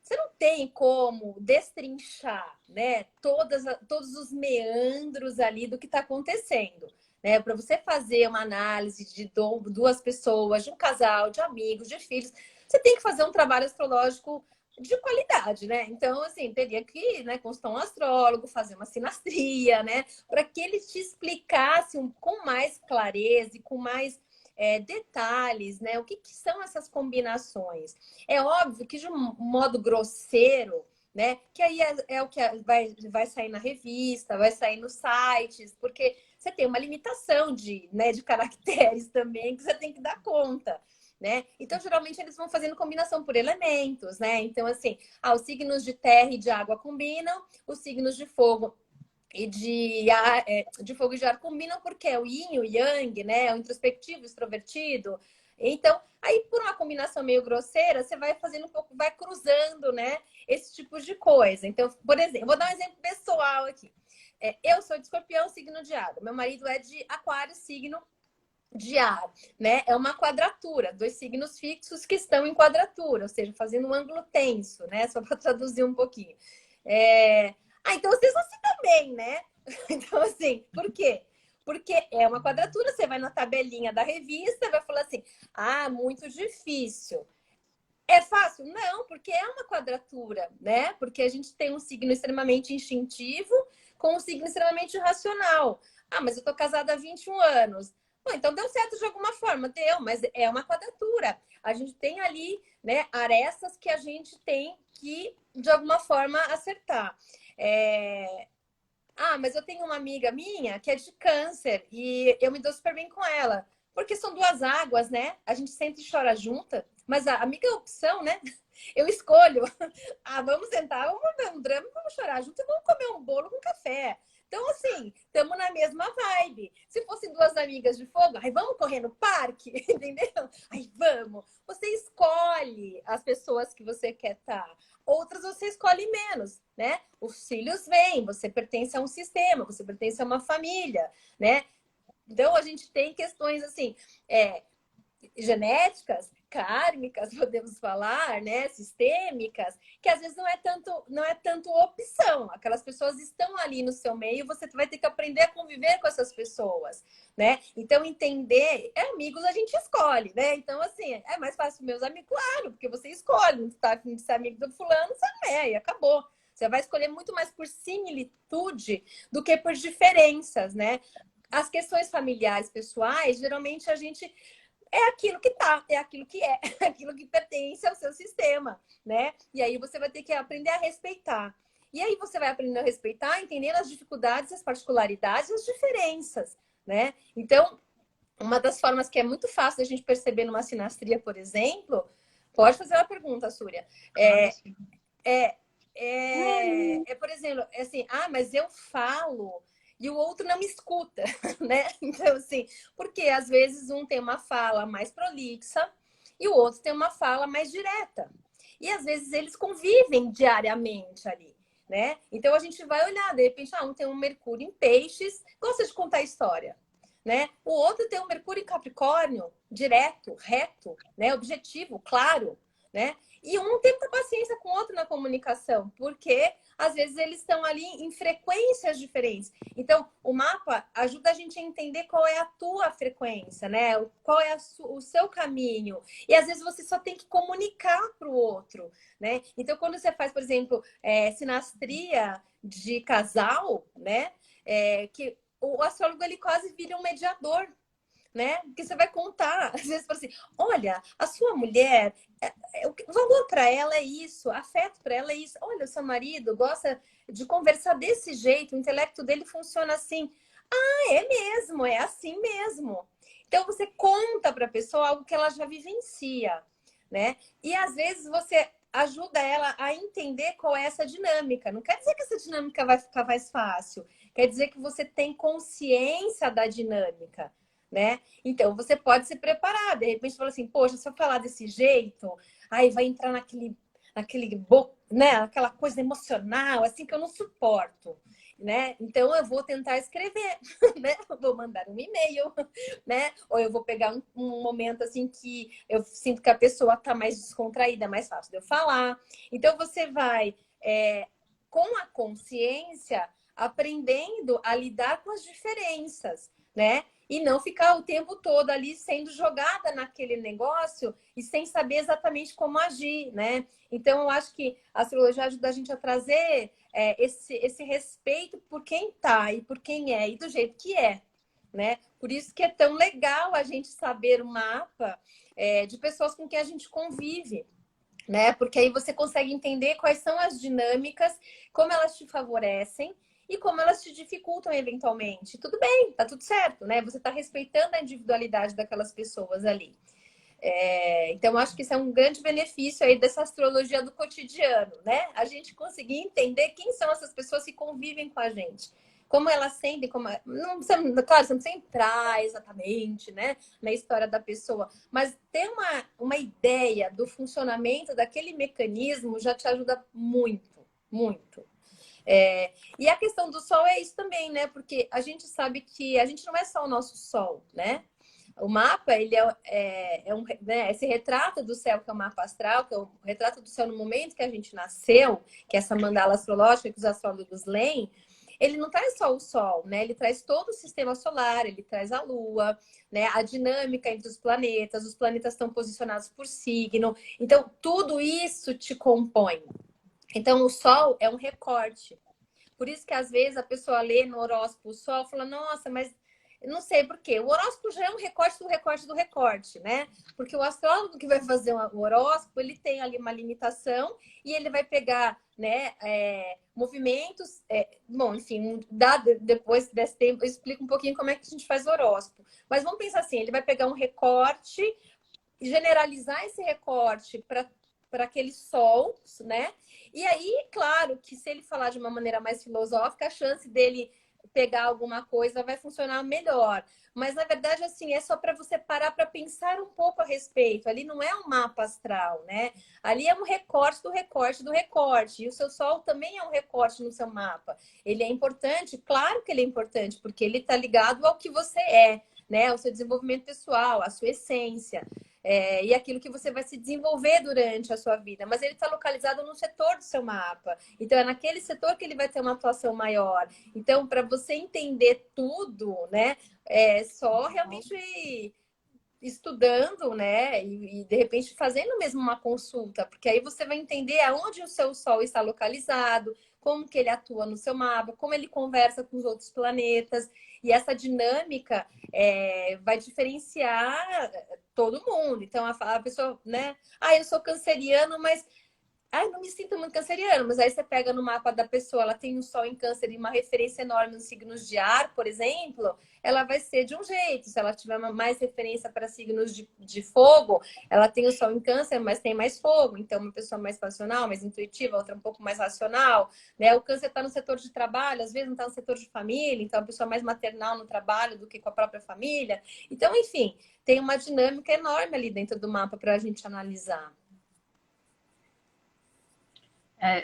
você não tem como destrinchar, né, todos os meandros ali do que está acontecendo. Né? Para você fazer uma análise de duas pessoas, de um casal, de amigos, de filhos, você tem que fazer um trabalho astrológico de qualidade, né? Então, assim, teria que, né, consultar um astrólogo, fazer uma sinastria, né? Para que ele te explicasse com mais clareza e com mais detalhes, né? O que são essas combinações? É óbvio que de um modo grosseiro, né? Que aí é o que vai sair na revista, vai sair nos sites, porque você tem uma limitação né, de caracteres também que você tem que dar conta. Né? Então, geralmente, eles vão fazendo combinação por elementos, né? Então, assim, os signos de terra e de água combinam, os signos de fogo e de fogo e de ar combinam porque é o yin, o yang, né? O introspectivo, o extrovertido. Então, aí por uma combinação meio grosseira, você vai fazendo um pouco, vai cruzando, né? Esse tipo de coisa. Então, por exemplo, vou dar um exemplo pessoal aqui. Eu sou de escorpião, signo de água. Meu marido é de aquário, signo de ar, né? É uma quadratura, dois signos fixos que estão em quadratura, ou seja, fazendo um ângulo tenso, né? Só para traduzir um pouquinho. Então vocês vão se dar bem, né? Então, assim, por quê? Porque é uma quadratura, você vai na tabelinha da revista, vai falar assim: muito difícil. É fácil? Não, porque é uma quadratura, né? Porque a gente tem um signo extremamente instintivo com um signo extremamente racional. Mas eu tô casada há 21 anos. Bom, então deu certo de alguma forma, deu, mas é uma quadratura. A gente tem ali, né, arestas que a gente tem que, de alguma forma, acertar. Mas eu tenho uma amiga minha que é de câncer e eu me dou super bem com ela. Porque são duas águas, né? A gente sempre chora junta. Mas a amiga é opção, né? Eu escolho. Vamos sentar, vamos ver um drama, vamos chorar junto e vamos comer um bolo com café. Então, assim, estamos na mesma vibe. Se fossem duas amigas de fogo, vamos correr no parque, entendeu? Vamos. Você escolhe as pessoas que você quer estar. Outras você escolhe menos, né? Os filhos vêm, você pertence a um sistema, você pertence a uma família, né? Então, a gente tem questões, assim, genéticas, kármicas, podemos falar, né, sistêmicas, que às vezes não é tanto opção. Aquelas pessoas estão ali no seu meio, você vai ter que aprender a conviver com essas pessoas, né? Então entender, amigos a gente escolhe, né? Então assim, é mais fácil meus amigos, claro, porque você escolhe, não tá afim de ser amigo do fulano, você e acabou. Você vai escolher muito mais por similitude do que por diferenças, né? As questões familiares, pessoais, geralmente a gente é aquilo que tá, é aquilo que é, aquilo que pertence ao seu sistema, né? E aí você vai ter que aprender a respeitar. E aí você vai aprendendo a respeitar, entendendo as dificuldades, as particularidades, as diferenças, né? Então, uma das formas que é muito fácil da gente perceber numa sinastria, por exemplo, pode fazer uma pergunta, Súria. Por exemplo, assim, mas eu falo e o outro não me escuta, né? Então, assim, porque às vezes um tem uma fala mais prolixa e o outro tem uma fala mais direta. E às vezes eles convivem diariamente ali, né? Então a gente vai olhar, de repente, um tem um Mercúrio em Peixes, gosta de contar história, né? O outro tem um Mercúrio em Capricórnio, direto, reto, né? Objetivo, claro, né? E um tem muita paciência com o outro na comunicação, porque às vezes eles estão ali em frequências diferentes. Então, o mapa ajuda a gente a entender qual é a tua frequência, né? Qual é o seu caminho. E às vezes você só tem que comunicar para o outro, né? Então, quando você faz, por exemplo, sinastria de casal, né? Que o astrólogo ele quase vira um mediador, né? Porque você vai contar, às vezes, assim, olha, a sua mulher, o valor para ela é isso, afeto para ela é isso. Olha, o seu marido gosta de conversar desse jeito, o intelecto dele funciona assim. É mesmo, é assim mesmo. Então você conta para a pessoa algo que ela já vivencia, né? E às vezes você ajuda ela a entender qual é essa dinâmica. Não quer dizer que essa dinâmica vai ficar mais fácil, quer dizer que você tem consciência da dinâmica, né? Então você pode se preparar, de repente fala assim, poxa, se eu falar desse jeito, aí vai entrar naquele né, aquela coisa emocional assim que eu não suporto, né? Então eu vou tentar escrever, né? Eu vou mandar um e-mail, né? Ou eu vou pegar um momento assim que eu sinto que a pessoa tá mais descontraída, é mais fácil de eu falar. Então você vai com a consciência aprendendo a lidar com as diferenças, né? E não ficar o tempo todo ali sendo jogada naquele negócio e sem saber exatamente como agir, né? Então, eu acho que a astrologia ajuda a gente a trazer esse respeito por quem tá e por quem é e do jeito que é, né? Por isso que é tão legal a gente saber o mapa de pessoas com quem a gente convive, né? Porque aí você consegue entender quais são as dinâmicas, como elas te favorecem e como elas te dificultam eventualmente. Tudo bem, tá tudo certo, né? Você está respeitando a individualidade daquelas pessoas ali. Então, acho que isso é um grande benefício aí dessa astrologia do cotidiano, né? A gente conseguir entender quem são essas pessoas que convivem com a gente. Como elas sentem, como... Não precisa, claro, você não precisa entrar exatamente, né, na história da pessoa, mas ter uma ideia do funcionamento daquele mecanismo já te ajuda muito, muito. E a questão do sol é isso também, né? Porque a gente sabe que a gente não é só o nosso sol, né? O mapa, ele né, esse retrato do céu, que é o mapa astral, que é o retrato do céu no momento que a gente nasceu, que é essa mandala astrológica que os astrólogos leem, ele não traz só o Sol, né? Ele traz todo o sistema solar, ele traz a Lua, né? A dinâmica entre os planetas estão posicionados por signo. Então, tudo isso te compõe. Então, o Sol é um recorte. Por isso que, às vezes, a pessoa lê no horóscopo o Sol e fala, nossa, mas eu não sei por quê. O horóscopo já é um recorte do recorte do recorte, né? Porque o astrólogo que vai fazer o horóscopo, ele tem ali uma limitação e ele vai pegar, né, movimentos. Bom, enfim, depois desse tempo, eu explico um pouquinho como é que a gente faz horóscopo. Mas vamos pensar assim, ele vai pegar um recorte e generalizar esse recorte para aquele sol, né? E aí, claro, que se ele falar de uma maneira mais filosófica, a chance dele pegar alguma coisa vai funcionar melhor. Mas, na verdade, assim, é só para você parar para pensar um pouco a respeito. Ali não é um mapa astral, né? Ali é um recorte do recorte do recorte. E o seu sol também é um recorte no seu mapa. Ele é importante? Claro que ele é importante, porque ele está ligado ao que você é, né? Ao seu desenvolvimento pessoal, à sua essência. E aquilo que você vai se desenvolver durante a sua vida, mas ele está localizado no setor do seu mapa. Então, é naquele setor que ele vai ter uma atuação maior. Então, para você entender tudo, né, é só realmente estudando, né, e de repente fazendo mesmo uma consulta, porque aí você vai entender aonde o seu Sol está localizado, como que ele atua no seu mapa, como ele conversa com os outros planetas, e essa dinâmica vai diferenciar todo mundo. Então, a pessoa, né, eu sou canceriano, mas não me sinto muito canceriano, mas aí você pega no mapa da pessoa, ela tem um sol em câncer e uma referência enorme nos signos de ar, por exemplo, ela vai ser de um jeito. Se ela tiver mais referência para signos de fogo, ela tem o sol em câncer, mas tem mais fogo. Então, uma pessoa mais passional, mais intuitiva, outra um pouco mais racional, né? O câncer está no setor de trabalho, às vezes não está no setor de família, então a pessoa mais maternal no trabalho do que com a própria família. Então, enfim, tem uma dinâmica enorme ali dentro do mapa para a gente analisar.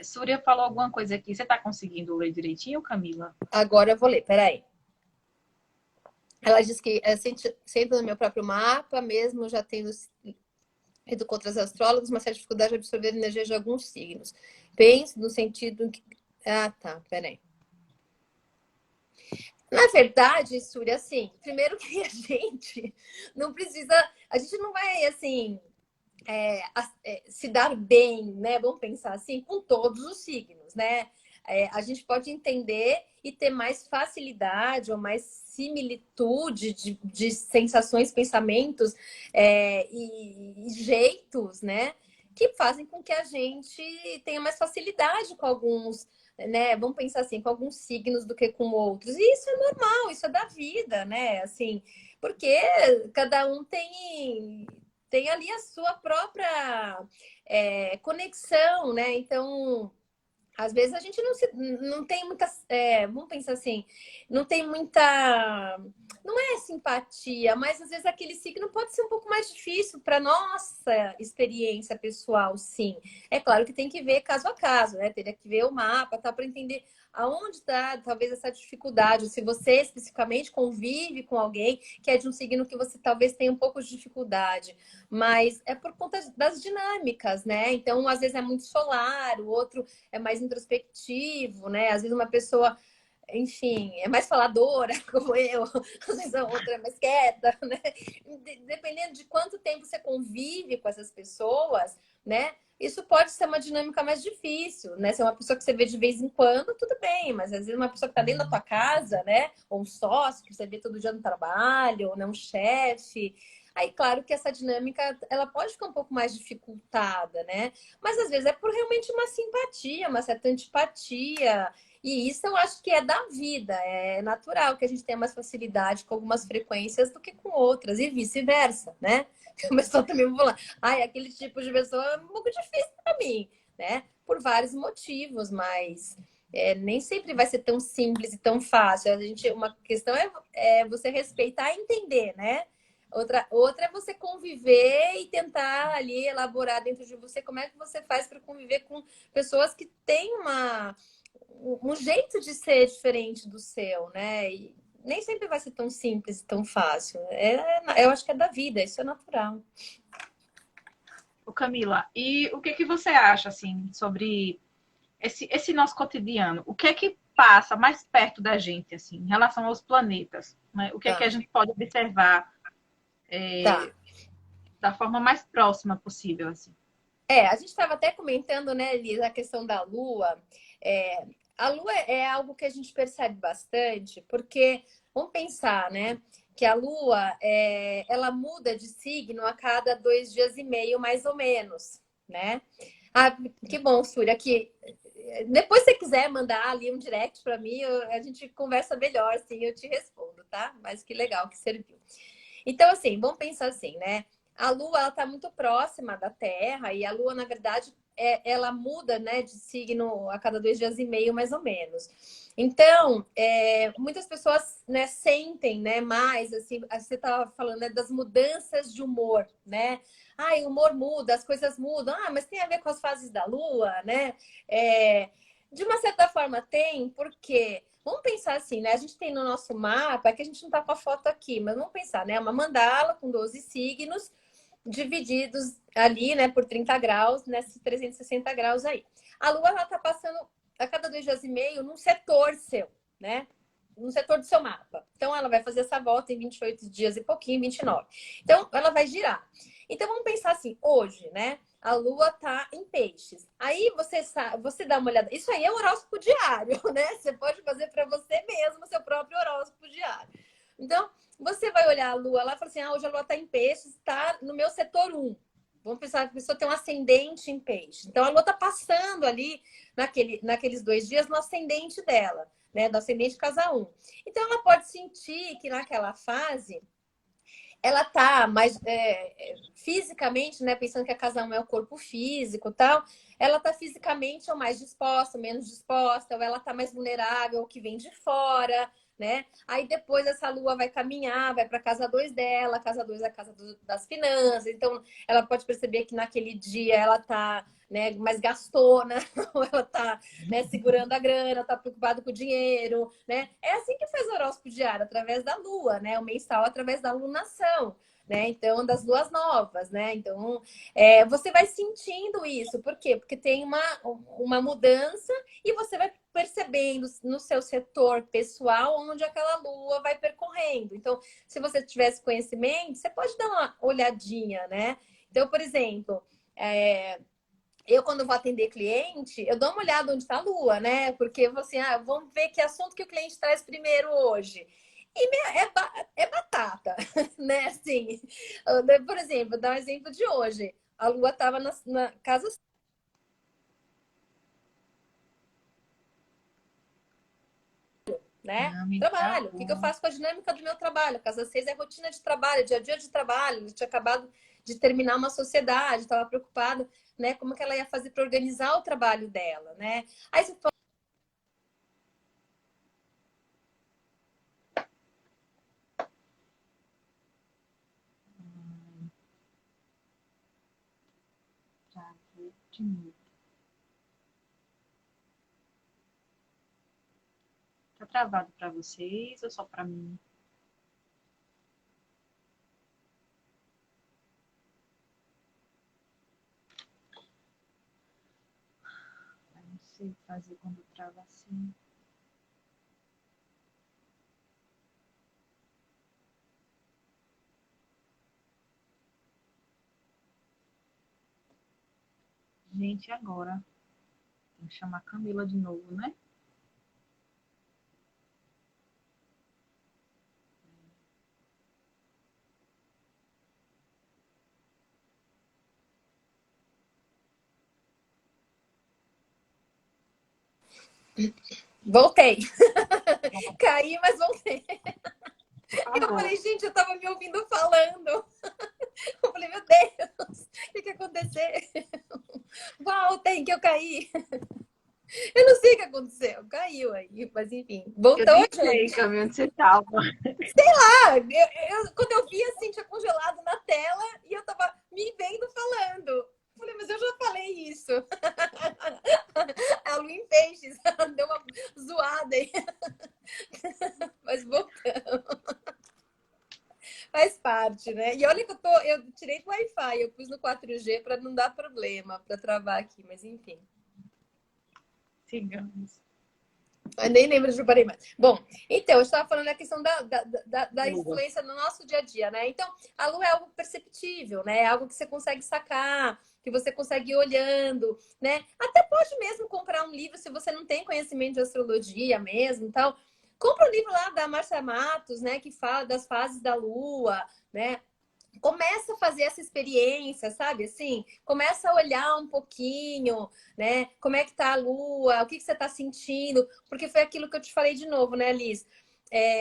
Súria falou alguma coisa aqui. Você está conseguindo ler direitinho, Camila? Agora eu vou ler, peraí. Ela diz que sendo no meu próprio mapa, mesmo já tendo ido com outras astrólogas, uma certa dificuldade de absorver a energia de alguns signos. Pense no sentido que... tá, peraí. Na verdade, Súria, assim, primeiro que a gente não precisa... A gente não vai, assim... se dar bem, né? Vamos pensar assim, com todos os signos, né? A gente pode entender e ter mais facilidade ou mais similitude de sensações, pensamentos e jeitos, né? Que fazem com que a gente tenha mais facilidade com alguns, né? Vamos pensar assim, com alguns signos do que com outros. E isso é normal, isso é da vida, né? Assim, porque cada um tem ali a sua própria conexão, né? Então, às vezes a gente não tem muita, vamos pensar assim, não tem muita, não é simpatia, mas às vezes aquele signo pode ser um pouco mais difícil para nossa experiência pessoal, sim. É claro que tem que ver caso a caso, né? Teria que ver o mapa, tá, para entender aonde está talvez essa dificuldade. Se você especificamente convive com alguém que é de um signo que você talvez tenha um pouco de dificuldade, mas é por conta das dinâmicas, né? Então, às vezes é muito solar, o outro é mais introspectivo, né? Às vezes uma pessoa, enfim, é mais faladora, como eu, às vezes a outra é mais quieta, né? Dependendo de quanto tempo você convive com essas pessoas, né? Isso pode ser uma dinâmica mais difícil, né? Se é uma pessoa que você vê de vez em quando, tudo bem, mas às vezes uma pessoa que está dentro da tua casa, né? Ou um sócio que você vê todo dia no trabalho, ou né? Um chefe. Aí, claro que essa dinâmica, ela pode ficar um pouco mais dificultada, né? Mas às vezes é por realmente uma simpatia, uma certa antipatia. E isso eu acho que é da vida, é natural que a gente tenha mais facilidade com algumas frequências do que com outras, e vice-versa, né? A pessoa também vai falar, ai, aquele tipo de pessoa é um pouco difícil para mim, né? Por vários motivos, mas nem sempre vai ser tão simples e tão fácil. Uma questão é você respeitar e entender, né? Outra é você conviver e tentar ali elaborar dentro de você como é que você faz para conviver com pessoas que têm um jeito de ser diferente do seu, né? E nem sempre vai ser tão simples e tão fácil. Eu acho que é da vida, isso é natural. Ô Camila, e o que que você acha, assim, sobre esse nosso cotidiano? O que é que passa mais perto da gente, assim, em relação aos planetas? Né? O que é que a Tá, gente pode observar tá. da forma mais próxima possível, assim? A gente estava até comentando, né, Liz, a questão da Lua. É, a Lua é algo que a gente percebe bastante, porque vamos pensar, né, que a Lua ela muda de signo a cada 2 dias e meio, mais ou menos, né? Ah, que bom, Súria, que depois se você quiser mandar ali um direct para mim, a gente conversa melhor, assim, eu te respondo, tá? Mas que legal que serviu. Então, assim, vamos pensar assim, né? A Lua ela está muito próxima da Terra e a Lua, na verdade, ela muda, né, de signo a cada 2 dias e meio, mais ou menos. Então, muitas pessoas, né, sentem, né, mais assim. Você estava falando, né, das mudanças de humor, né? Ah, o humor muda, as coisas mudam. Ah, mas tem a ver com as fases da Lua, né? De uma certa forma tem, porque vamos pensar assim, né? A gente tem no nosso mapa, que a gente não está com a foto aqui, mas vamos pensar, né? Uma mandala com 12 signos divididos ali, né, por 30 graus, nesses 360 graus aí. A Lua, ela tá passando a cada 2 dias e meio num setor seu, né? No setor do seu mapa. Então, ela vai fazer essa volta em 28 dias e pouquinho, 29. Então, ela vai girar. Então, vamos pensar assim, hoje, né? A Lua tá em peixes. Aí você dá uma olhada. Isso aí é horóscopo diário, né? Você pode fazer para você mesmo seu próprio horóscopo diário. Então, você vai olhar a Lua lá e fala assim: ah, hoje a Lua está em peixes, está no meu setor 1. Vamos pensar que a pessoa tem um ascendente em peixe. Então, a Lua está passando ali, naqueles 2 dias, no ascendente dela, né? Do ascendente casa 1. Então, ela pode sentir que naquela fase ela tá mais fisicamente, né? Pensando que a casa 1 é o corpo físico e tal, ela tá fisicamente ou mais disposta, ou menos disposta, ou ela tá mais vulnerável ao que vem de fora, né? Aí depois essa lua vai caminhar, vai para casa 2 dela, a casa 2 é a casa das finanças, então ela pode perceber que naquele dia ela tá, né, mais gastona, ou ela tá, né, segurando a grana, tá preocupada com o dinheiro, né? É assim que faz o horóscopo diário, através da lua, né? O mensal através da lunação. Né? Então, das luas novas, né? Então, você vai sentindo isso. Por quê? Porque tem uma mudança e você vai percebendo no seu setor pessoal onde aquela lua vai percorrendo. Então, se você tivesse conhecimento, você pode dar uma olhadinha, né? Então, por exemplo, eu, quando vou atender cliente, eu dou uma olhada onde está a lua, né? Porque eu vou assim, vamos ver que assunto que o cliente traz primeiro hoje. E é batata, né? Assim, por exemplo, vou dar um exemplo de hoje. A lua estava na casa, né? Dinâmica, Trabalho. O que eu faço com a dinâmica do meu trabalho? Casa 6 é rotina de trabalho, dia a dia de trabalho. Eu tinha acabado de terminar uma sociedade, estava preocupada, né? Como que ela ia fazer para organizar o trabalho dela, né? Aí você fala, já vou de novo. Tá travado para vocês ou só para mim? Eu não sei fazer quando trava assim. Gente, agora. Vou chamar a Camila de novo, né? Voltei. Caí, mas voltei. Eu Agora, falei, gente, eu tava me ouvindo falando. Eu falei, meu Deus, o que aconteceu? Voltem, que eu caí. Eu não sei o que aconteceu. Caiu aí, mas enfim. eu Voltou, nem sei, gente. Camila, onde você estava. Ah, quando eu vi assim, tinha congelado na tela e eu tava me vendo falando. Eu falei, mas eu já falei isso. A Luim Peixes deu uma zoada aí. Mas voltando. Faz parte, né? E olha que eu tirei do Wi-Fi, eu pus no 4G para não dar problema, para travar aqui, mas enfim. Sigamos. Eu nem lembro de reparei mais. Bom, então, eu estava falando da questão da influência no nosso dia a dia, né? Então, a lua é algo perceptível, né? É algo que você consegue sacar, que você consegue ir olhando, né? Até pode mesmo comprar um livro se você não tem conhecimento de astrologia mesmo, tal. Compra um livro lá da Márcia Matos, né? Que fala das fases da lua, né? Começa a fazer essa experiência, sabe? Assim, começa a olhar um pouquinho, né? Como é que tá a lua, o que você tá sentindo, porque foi aquilo que eu te falei de novo, né, Liz?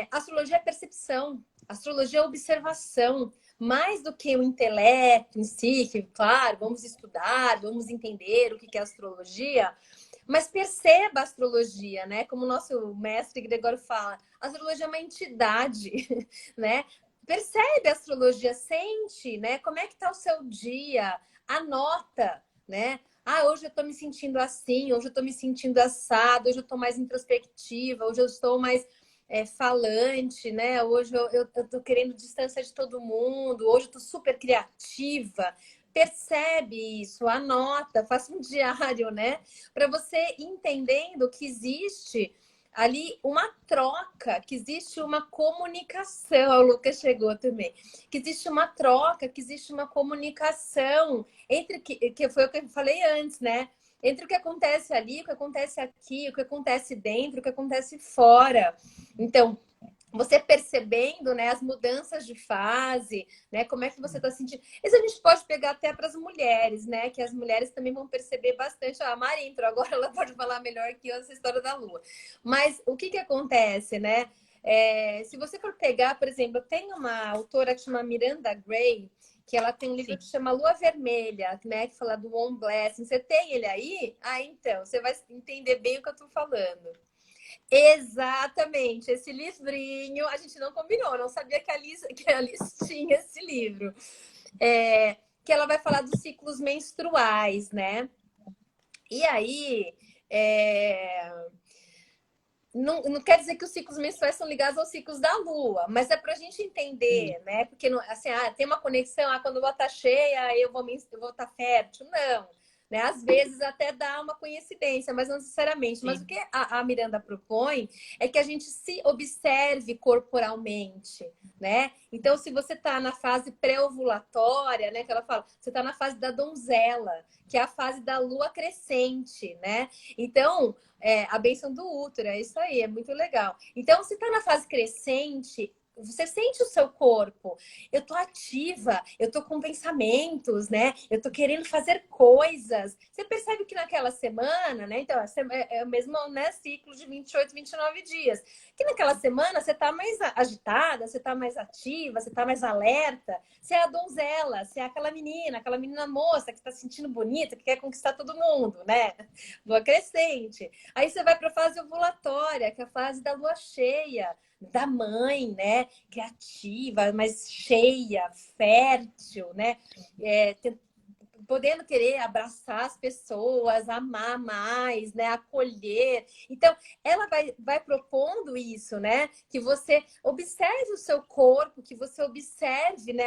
Astrologia é percepção, astrologia é observação, mais do que o intelecto em si, que, claro, vamos estudar, vamos entender o que é astrologia, mas perceba a astrologia, né? Como o nosso mestre Gregório fala, a astrologia é uma entidade, né? Percebe a astrologia, sente, né? Como é que tá o seu dia? Anota, né? Ah, hoje eu tô me sentindo assim, hoje eu tô me sentindo assado, hoje eu tô mais introspectiva, hoje eu estou mais falante, né? Hoje eu tô querendo distância de todo mundo, hoje eu tô super criativa. Percebe isso, anota, faça um diário, né? Para você entendendo que existe ali uma troca, que existe uma comunicação. O Lucas chegou também. Que existe uma troca, que existe uma comunicação entre que foi o que eu falei antes, né? Entre o que acontece ali, o que acontece aqui, o que acontece dentro, o que acontece fora. Então, você percebendo, né, as mudanças de fase, né, como é que você está sentindo. Isso a gente pode pegar até para as mulheres, né, que as mulheres também vão perceber bastante. Ah, a Mari entrou agora, ela pode falar melhor que eu essa história da lua. Mas o que acontece, né? Se você for pegar, por exemplo, tem uma autora que chama Miranda Gray, que ela tem um livro Sim. que chama Lua Vermelha, né, que fala do One Blessing. Você tem ele aí? Ah, então, você vai entender bem o que eu estou falando. Exatamente, esse livrinho a gente não combinou, não sabia que a Alice tinha esse livro. Que ela vai falar dos ciclos menstruais, né? E aí, não quer dizer que os ciclos menstruais são ligados aos ciclos da lua, mas é para a gente entender, né? Porque assim, tem uma conexão, quando a lua tá cheia, eu vou estar fértil. Não. Né? Às vezes até dá uma coincidência, mas não necessariamente. Sim. Mas o que a Miranda propõe é que a gente se observe corporalmente, né? Então, se você está na fase pré-ovulatória, né? Que ela fala, você está na fase da donzela, que é a fase da lua crescente, né? Então, a bênção do útero, é isso aí, é muito legal. Então, se está na fase crescente, você sente o seu corpo. Eu tô ativa, eu tô com pensamentos, né? Eu tô querendo fazer coisas. Você percebe que naquela semana, né? Então, é o mesmo, né, ciclo de 28, 29 dias. Que naquela semana você tá mais agitada, você tá mais ativa, você tá mais alerta. Você é a donzela, você é aquela menina moça que tá se sentindo bonita, que quer conquistar todo mundo, né? Lua crescente. Aí você vai para a fase ovulatória, que é a fase da lua cheia, da mãe, né? Criativa, mas cheia, fértil, né? Podendo querer abraçar as pessoas, amar mais, né? Acolher. Então, ela vai propondo isso, né? Que você observe o seu corpo, que você observe, né?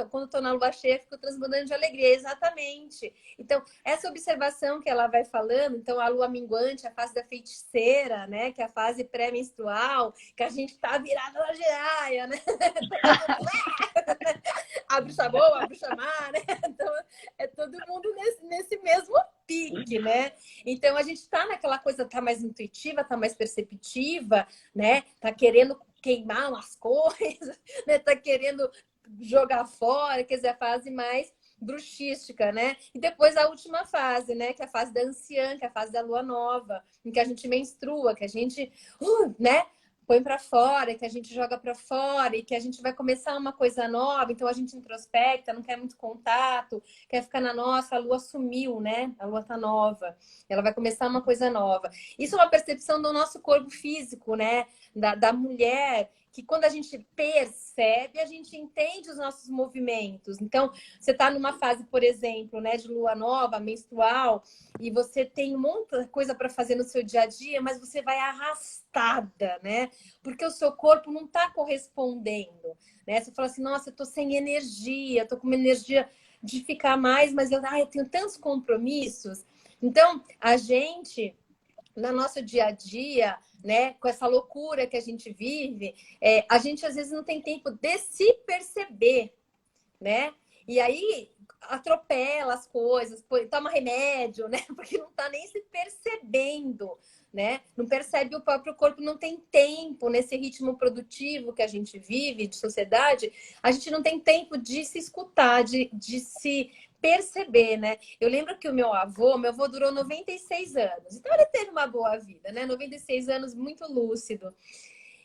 Quando estou na lua cheia, fico transbordando de alegria, exatamente. Então, essa observação que ela vai falando, então, a lua minguante, a fase da feiticeira, né? Que é a fase pré-menstrual, que a gente tá virada na giraia, né? Abre o sabor, abre o chamar, né? Então, é todo mundo nesse mesmo pique, né? Então, a gente tá naquela coisa, tá mais intuitiva, tá mais perceptiva, né? Tá querendo queimar umas coisas, né? Tá querendo jogar fora, quer dizer, a fase mais bruxística, né? E depois a última fase, né? Que é a fase da anciã, que é a fase da lua nova, em que a gente menstrua, que a gente, né? Põe para fora, que a gente joga para fora e que a gente vai começar uma coisa nova, então a gente introspecta, não quer muito contato, quer ficar na nossa, a lua sumiu, né? A lua tá nova, ela vai começar uma coisa nova. Isso é uma percepção do nosso corpo físico, né? Da mulher, que quando a gente percebe, a gente entende os nossos movimentos. Então, você está numa fase, por exemplo, né, de lua nova, menstrual, e você tem muita coisa para fazer no seu dia a dia, mas você vai arrastada, né? Porque o seu corpo não está correspondendo, né? Você fala assim, nossa, eu estou sem energia, estou com uma energia de ficar mais, mas eu tenho tantos compromissos. Então, a gente no nosso dia a dia, né, com essa loucura que a gente vive, a gente às vezes não tem tempo de se perceber, né? E aí atropela as coisas, toma remédio, né? Porque não tá nem se percebendo, né? Não percebe o próprio corpo, não tem tempo nesse ritmo produtivo que a gente vive de sociedade, a gente não tem tempo de se escutar, de se perceber, né? Eu lembro que o meu avô durou 96 anos, então ele teve uma boa vida, né? 96 anos, muito lúcido.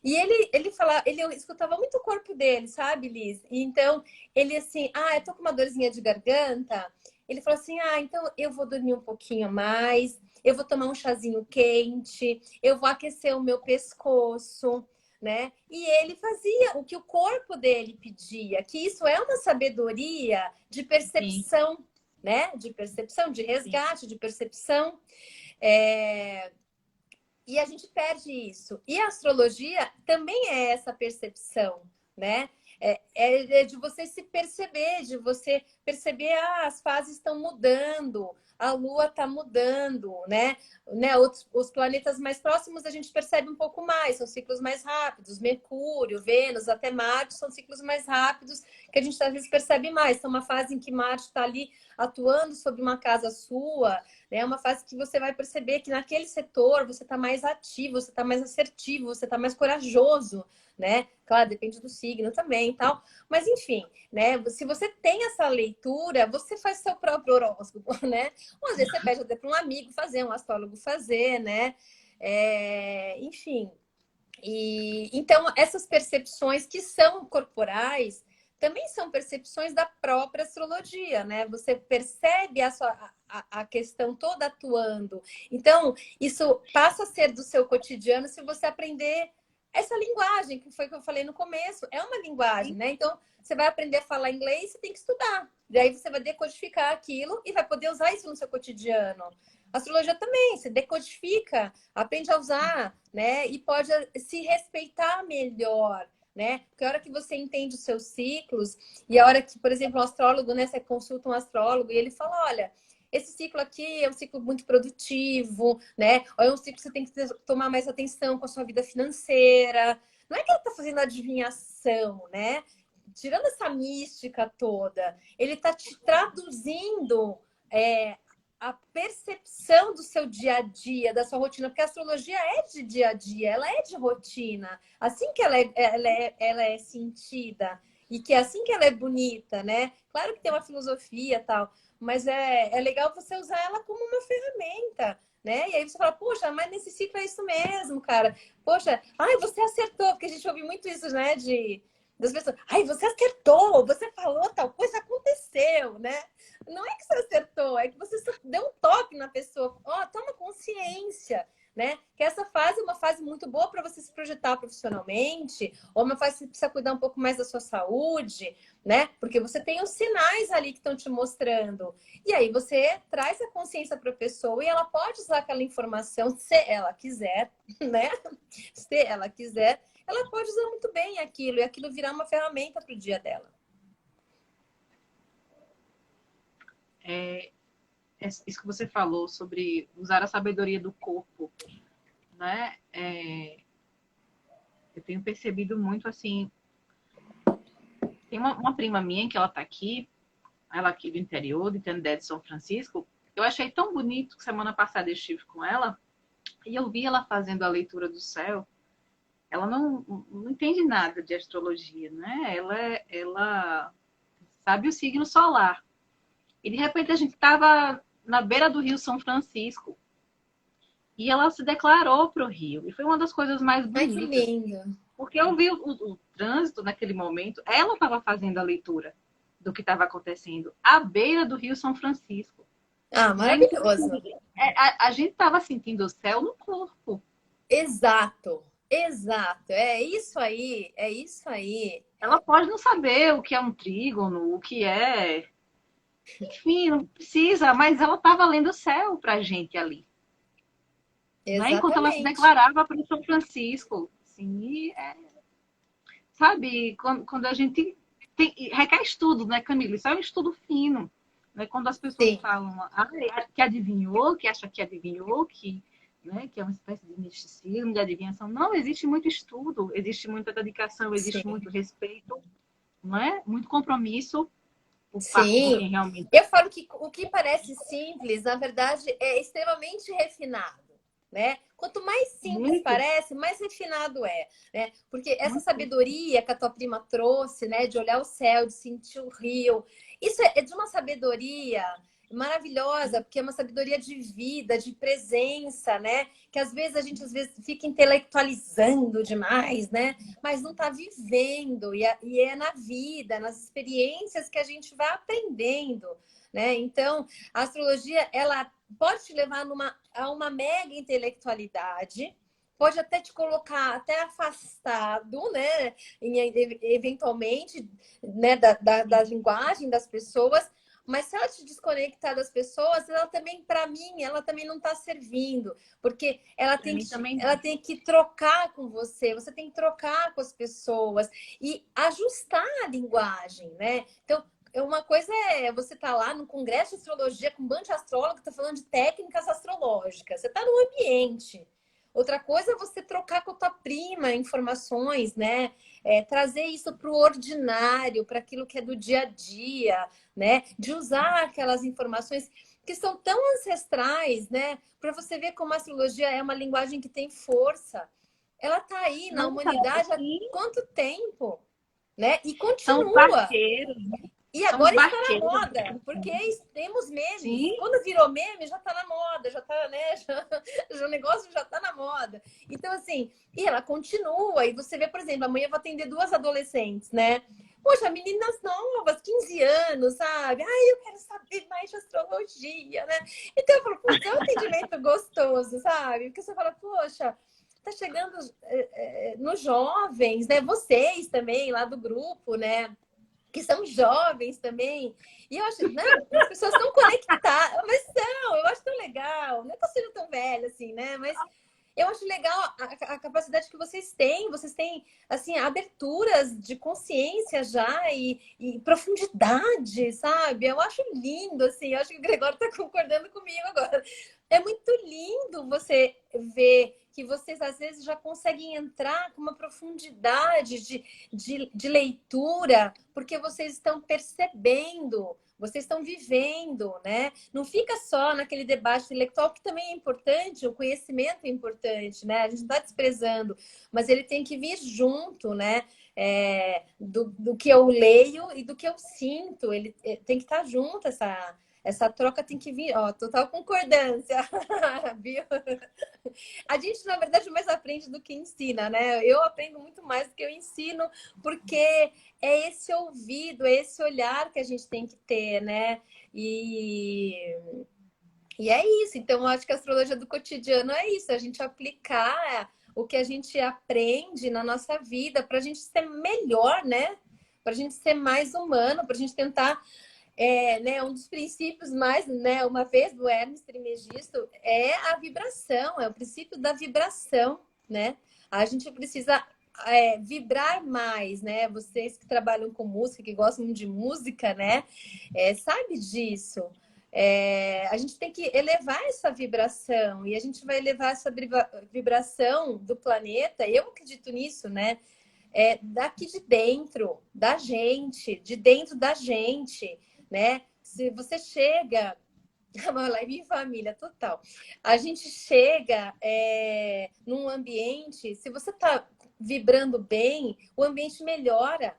E ele falava, ele escutava muito o corpo dele, sabe, Liz? E então, ele assim, eu tô com uma dorzinha de garganta. Ele falou assim, então eu vou dormir um pouquinho a mais, eu vou tomar um chazinho quente, eu vou aquecer o meu pescoço, né? E ele fazia o que o corpo dele pedia, que isso é uma sabedoria de Sim, percepção, né? De percepção, de sim. resgate, de percepção. É, e a gente perde isso. E a astrologia também é essa percepção, né? É de você se perceber, de você perceber, as fases estão mudando, a Lua está mudando, né? Os planetas mais próximos a gente percebe um pouco mais, são ciclos mais rápidos. Mercúrio, Vênus, até Marte são ciclos mais rápidos que a gente às vezes percebe mais. Então, uma fase em que Marte está ali atuando sobre uma casa sua, é uma fase que você vai perceber que naquele setor você está mais ativo, você está mais assertivo, você está mais corajoso, né? Claro, depende do signo também e tal. Mas, enfim, né? Se você tem essa leitura, você faz seu próprio horóscopo, né? Ou às vezes você pede até para um amigo fazer, um astrólogo fazer, né? Enfim. E então, essas percepções que são corporais também são percepções da própria astrologia, né? Você percebe a questão toda atuando. Então, isso passa a ser do seu cotidiano se você aprender essa linguagem, que foi o que eu falei no começo. É uma linguagem, né? Então, você vai aprender a falar inglês, você tem que estudar. Daí você vai decodificar aquilo e vai poder usar isso no seu cotidiano. A astrologia também, você decodifica, aprende a usar, né? E pode se respeitar melhor, né? Porque a hora que você entende os seus ciclos e a hora que, por exemplo, um astrólogo, né? Você consulta um astrólogo e ele fala, olha, esse ciclo aqui é um ciclo muito produtivo, né? Ou é um ciclo que você tem que tomar mais atenção com a sua vida financeira. Não é que ele está fazendo adivinhação, né? Tirando essa mística toda, ele está te traduzindo a percepção do seu dia a dia, da sua rotina, porque a astrologia é de dia a dia, ela é de rotina, assim que ela é sentida e que é assim que ela é bonita, né? Claro que tem uma filosofia e tal, mas é legal você usar ela como uma ferramenta, né? E aí você fala, poxa, mas nesse ciclo é isso mesmo, cara. Poxa, você acertou, porque a gente ouve muito isso, né? Das pessoas, você acertou, você falou tal coisa, aconteceu, né? Não é que você acertou, é que você só deu um toque na pessoa. Toma consciência, né? Que essa fase é uma fase muito boa para você se projetar profissionalmente, ou uma fase que você precisa cuidar um pouco mais da sua saúde, né? Porque você tem os sinais ali que estão te mostrando. E aí você traz a consciência para a pessoa e ela pode usar aquela informação se ela quiser, né? Se ela quiser, ela pode usar muito bem aquilo e aquilo virar uma ferramenta para o dia dela. Isso que você falou sobre usar a sabedoria do corpo, né? Eu tenho percebido muito assim. Tem uma prima minha que ela tá aqui, ela aqui do interior, de Tendé de São Francisco. Eu achei tão bonito que semana passada eu estive com ela e eu vi ela fazendo a leitura do céu. Ela não entende nada de astrologia, né? Ela sabe o signo solar. E de repente a gente estava na beira do Rio São Francisco e ela se declarou para o Rio. E foi uma das coisas mais Ai, que bonitas, lindo. porque eu vi o trânsito naquele momento, ela estava fazendo a leitura do que estava acontecendo à beira do Rio São Francisco. Ah, Né? Então, maravilhoso. a gente estava sentindo o céu no corpo. Exato, exato. É isso aí, é isso aí. Ela pode não saber o que é um trígono, o que é. Enfim, não precisa, mas ela estava lendo o céu para a gente ali. Né? Enquanto ela se Exatamente. declarava para o São Francisco. Assim, sabe, quando a gente requer estudo, né, Camila? Isso é um estudo fino. Né? Quando as pessoas Sim, falam que adivinhou, que acha que adivinhou, né, que é uma espécie de misticismo, de adivinhação. Não, existe muito estudo, existe muita dedicação, existe sim, muito respeito, não é? Muito compromisso por parte de sim. quem realmente. Eu falo que o que parece simples, na verdade, é extremamente refinado, né? Quanto mais simples Muito, parece, mais refinado é, né? Porque essa muito. sabedoria que a tua prima trouxe, né? De olhar o céu, de sentir o rio, isso é de uma sabedoria maravilhosa, porque é uma sabedoria de vida, de presença, né? Que às vezes a gente fica intelectualizando demais, né? Mas não está vivendo, e é na vida, nas experiências que a gente vai aprendendo, né? Então, a astrologia, ela pode te levar a uma mega intelectualidade, pode até te colocar até afastado, né? Eventualmente, né? Da linguagem das pessoas, mas se ela te desconectar das pessoas, ela também, para mim, ela também não está servindo, porque Para mim também ela não. tem que trocar com você, você tem que trocar com as pessoas e ajustar a linguagem, né? Então, uma coisa é você estar lá no congresso de astrologia com um bando de astrólogo que está falando de técnicas astrológicas. Você está no ambiente. Outra coisa é você trocar com a tua prima informações, né? Trazer isso para o ordinário, para aquilo que é do dia a dia, né? De usar aquelas informações que são tão ancestrais, né? Para você ver como a astrologia é uma linguagem que tem força. Ela está aí na Não, cara, humanidade há sim, quanto tempo, né? E são os continua. barqueiros, E são os agora está na barqueiros. moda, porque temos memes. Sim, Quando virou meme, já está na moda, já está, né? O negócio já está na moda. Então, assim, e ela continua. E você vê, por exemplo, amanhã eu vou atender duas adolescentes, né? Poxa, meninas novas, 15 anos, sabe? Ai, eu quero saber mais de astrologia, né? Então eu falo, putz, é um atendimento gostoso, sabe? Porque você fala, poxa, tá chegando nos jovens, né? Vocês também, lá do grupo, né? Que são jovens também. E eu acho, né? As pessoas estão conectadas, mas são, eu acho tão legal. Não é que eu seja tão velha assim, né? Mas eu acho legal a capacidade que vocês têm, assim, aberturas de consciência já e profundidade, sabe? Eu acho lindo, assim, eu acho que o Gregório está concordando comigo agora. É muito lindo você ver que vocês às vezes já conseguem entrar com uma profundidade de leitura, porque vocês estão percebendo, vocês estão vivendo, né? Não fica só naquele debate intelectual, que também é importante, o conhecimento é importante, né? A gente não está desprezando, mas ele tem que vir junto, né? Do que eu leio e do que eu sinto, ele tem que estar junto, essa troca tem que vir, ó, total concordância, viu? A gente, na verdade, mais aprende do que ensina, né? Eu aprendo muito mais do que eu ensino, porque é esse ouvido, é esse olhar que a gente tem que ter, né? E é isso. Então, eu acho que a astrologia do cotidiano é isso, a gente aplicar o que a gente aprende na nossa vida para a gente ser melhor, né? Para a gente ser mais humano, para a gente tentar né, um dos princípios mais, né, uma vez do Hermes Trismegisto, é a vibração, é o princípio da vibração, né? A gente precisa vibrar mais, né? Vocês que trabalham com música, que gostam de música, né? Sabe disso. A gente tem que elevar essa vibração e a gente vai elevar essa vibração do planeta. Eu acredito nisso, né? Daqui de dentro, da gente, de dentro da gente, né? Se você chega, uma live em família total, a gente chega num ambiente, se você está vibrando bem, o ambiente melhora.